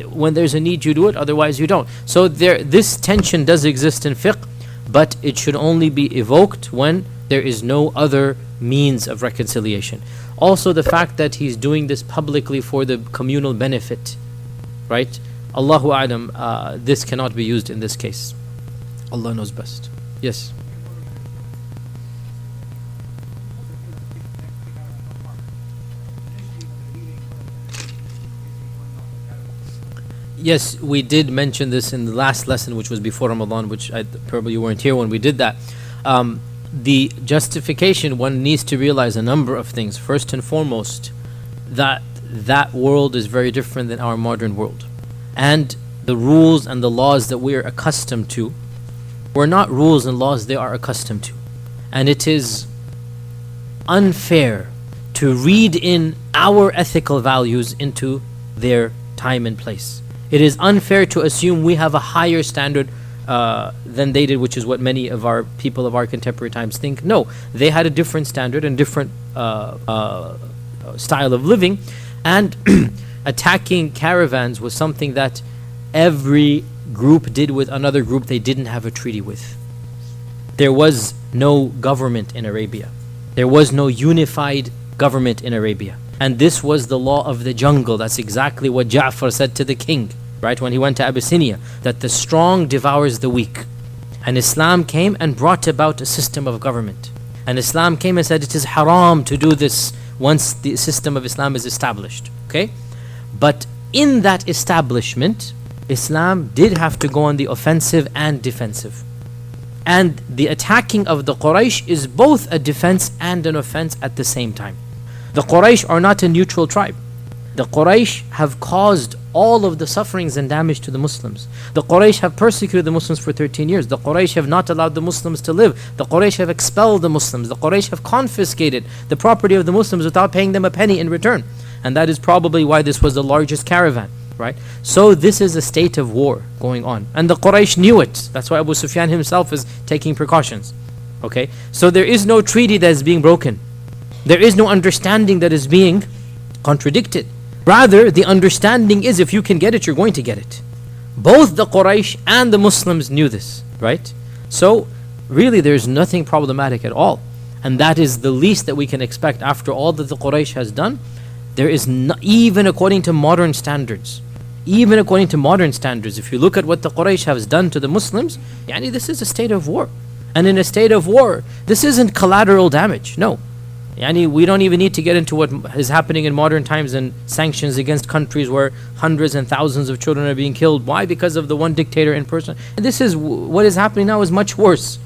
When there's a need, you do it, otherwise you don't. So this tension does exist in fiqh, but it should only be evoked when there is no other means of reconciliation. Also, the fact that he's doing this publicly for the communal benefit, right? Allahu a'lam, this cannot be used in this case. Allah knows best. Yes. Yes, we did mention this in the last lesson, which was before Ramadan, which probably you weren't here when we did that. The justification, one needs to realize a number of things. First and foremost, that world is very different than our modern world. And the rules and the laws that we are accustomed to were not rules and laws they are accustomed to. And it is unfair to read in our ethical values into their time and place. It is unfair to assume we have a higher standard than they did, which is what many of our people of our contemporary times think. No, they had a different standard and different style of living, and attacking caravans was something that every group did with another group they didn't have a treaty with. There was no government in Arabia. There was no unified government in Arabia. And this was the law of the jungle. That's exactly what Ja'far said to the king, right, when he went to Abyssinia, that the strong devours the weak. And Islam came and brought about a system of government. And Islam came and said it is haram to do this once the system of Islam is established. Okay? But in that establishment, Islam did have to go on the offensive and defensive. And the attacking of the Quraysh is both a defense and an offense at the same time. The Quraysh are not a neutral tribe. The Quraysh have caused all of the sufferings and damage to the Muslims. The Quraysh have persecuted the Muslims for 13 years. The Quraysh have not allowed the Muslims to live. The Quraysh have expelled the Muslims. The Quraysh have confiscated the property of the Muslims without paying them a penny in return. And that is probably why this was the largest caravan, right? So this is a state of war going on. And the Quraysh knew it. That's why Abu Sufyan himself is taking precautions. Okay? So there is no treaty that is being broken. There is no understanding that is being contradicted. Rather, the understanding is if you can get it, you're going to get it. Both the Quraysh and the Muslims knew this, right? So, really there's nothing problematic at all. And that is the least that we can expect after all that the Quraysh has done. There is no, even according to modern standards, if you look at what the Quraysh has done to the Muslims, this is a state of war. And in a state of war, this isn't collateral damage, no. We don't even need to get into what is happening in modern times and sanctions against countries where hundreds and thousands of children are being killed. Why? Because of the one dictator in person. And this is what is happening now is much worse,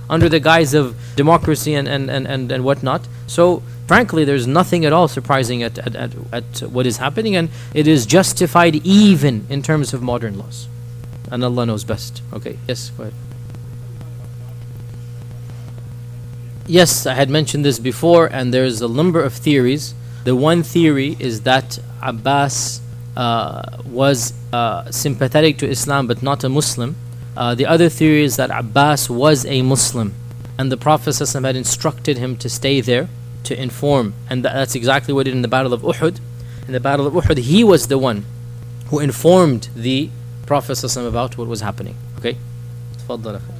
under the guise of democracy and whatnot. So frankly, there's nothing at all surprising at what is happening, and it is justified even in terms of modern laws. And Allah knows best. Okay, yes, go ahead. Yes, I had mentioned this before, and there's a number of theories. The one theory is that Abbas was sympathetic to Islam but not a Muslim. The other theory is that Abbas was a Muslim, and the Prophet ﷺ had instructed him to stay there to inform, and that's exactly what he did in the Battle of Uhud. In the Battle of Uhud, he was the one who informed the Prophet ﷺ about what was happening. Okay? تفضل أخي.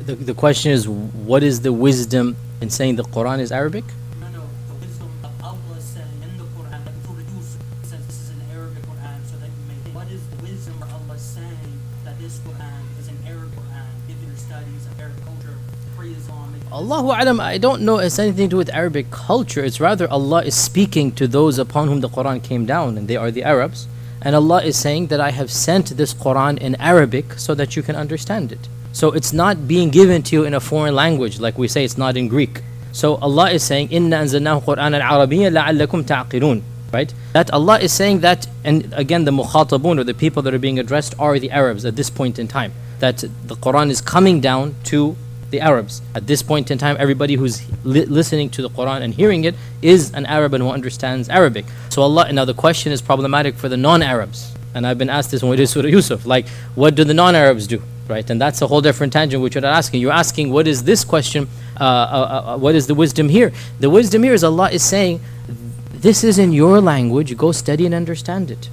The question is, what is the wisdom in saying the Quran is Arabic? No, the wisdom of Allah saying in the Quran, like Surah Yusuf says this is an Arabic Quran, so that you may think, what is the wisdom of Allah saying that this Quran is an Arabic Quran, given your studies of Arabic culture, pre-Islamic? Allahu Alam, I don't know it's anything to do with Arabic culture. It's rather Allah is speaking to those upon whom the Quran came down, and they are the Arabs. And Allah is saying that I have sent this Quran in Arabic so that you can understand it. So it's not being given to you in a foreign language, like we say it's not in Greek. So Allah is saying, "Inna anzalnahu Qur'anan Arabiyyan la'allakum ta'qilun." Right? That Allah is saying that, and again the mukhatabun, or the people that are being addressed, are the Arabs at this point in time. That the Quran is coming down to the Arabs. At this point in time, everybody who's listening to the Quran and hearing it is an Arab and who understands Arabic. So Allah, now the question is problematic for the non-Arabs. And I've been asked this when we did Surah Yusuf, like, what do the non-Arabs do? Right, and that's a whole different tangent which you're not asking. You're asking, what is this question? What is the wisdom here? The wisdom here is Allah is saying, this is in your language, go study and understand it.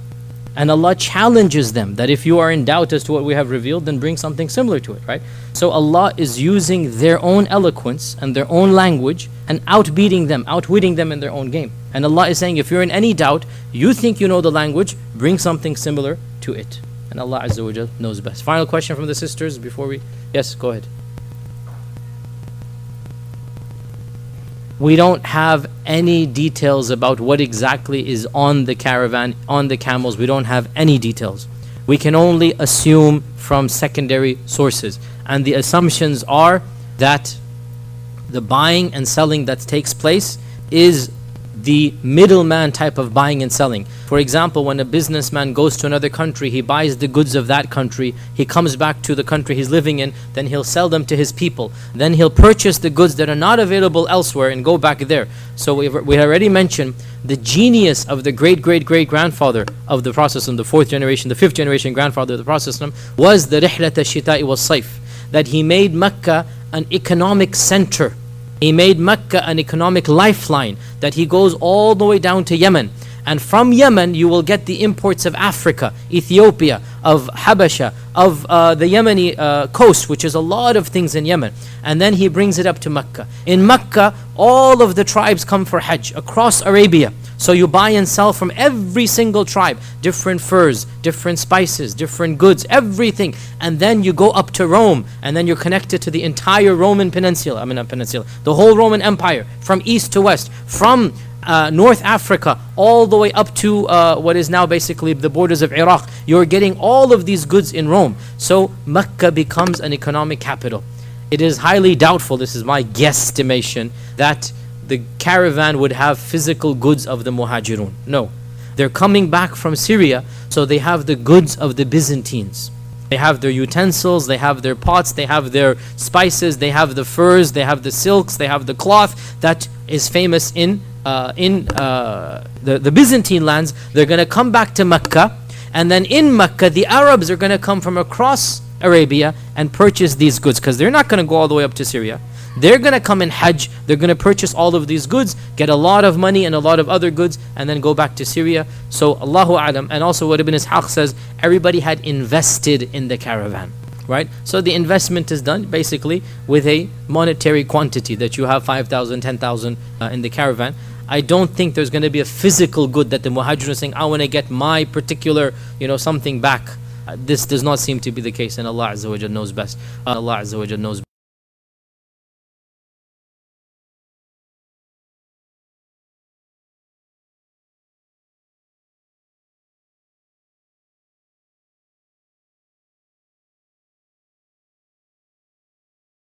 And Allah challenges them that if you are in doubt as to what we have revealed, then bring something similar to it, right? So Allah is using their own eloquence and their own language and outwitting them in their own game. And Allah is saying, if you're in any doubt, you think you know the language, bring something similar to it. And Allah Azza wa Jal knows best. Final question from the sisters before we... Yes, go ahead. We don't have any details about what exactly is on the caravan, on the camels. We don't have any details. We can only assume from secondary sources. And the assumptions are that the buying and selling that takes place is the middleman type of buying and selling. For example, when a businessman goes to another country, he buys the goods of that country, he comes back to the country he's living in, then he'll sell them to his people. Then he'll purchase the goods that are not available elsewhere and go back there. So we already mentioned the genius of the great-great-great-grandfather of the Prophet, the fourth generation, the fifth generation grandfather of the Prophet, was the rihlat al-shita'i was-sayf, that he made Mecca an economic center. He made Mecca an economic lifeline, that he goes all the way down to Yemen. And from Yemen, you will get the imports of Africa, Ethiopia, of Habasha, of the Yemeni coast, which is a lot of things in Yemen. And then he brings it up to Mecca. In Mecca, all of the tribes come for Hajj across Arabia. So you buy and sell from every single tribe, different furs, different spices, different goods, everything. And then you go up to Rome, and then you're connected to the entire Roman peninsula, not peninsula, the whole Roman Empire, from east to west, from North Africa all the way up to what is now basically the borders of Iraq. You're getting all of these goods in Rome. So Mecca becomes an economic capital. It is highly doubtful, this is my guesstimation, that the caravan would have physical goods of the Muhajirun. No. They're coming back from Syria, so they have the goods of the Byzantines. They have their utensils, they have their pots, they have their spices, they have the furs, they have the silks, they have the cloth that is famous in the Byzantine lands. They're going to come back to Mecca, and then in Mecca the Arabs are going to come from across Arabia and purchase these goods, because they're not going to go all the way up to Syria. They're going to come in Hajj, they're going to purchase all of these goods, get a lot of money and a lot of other goods, and then go back to Syria. So Allahu A'lam. And also what Ibn Ishaq says, everybody had invested in the caravan, right? So the investment is done basically with a monetary quantity, that you have 5,000, 10,000 in the caravan. I don't think there's going to be a physical good that the Muhajirun is saying, I want to get my particular, something back. This does not seem to be the case, and Allah Azza wa Jal knows best. Allah Azza wa Jal knows best.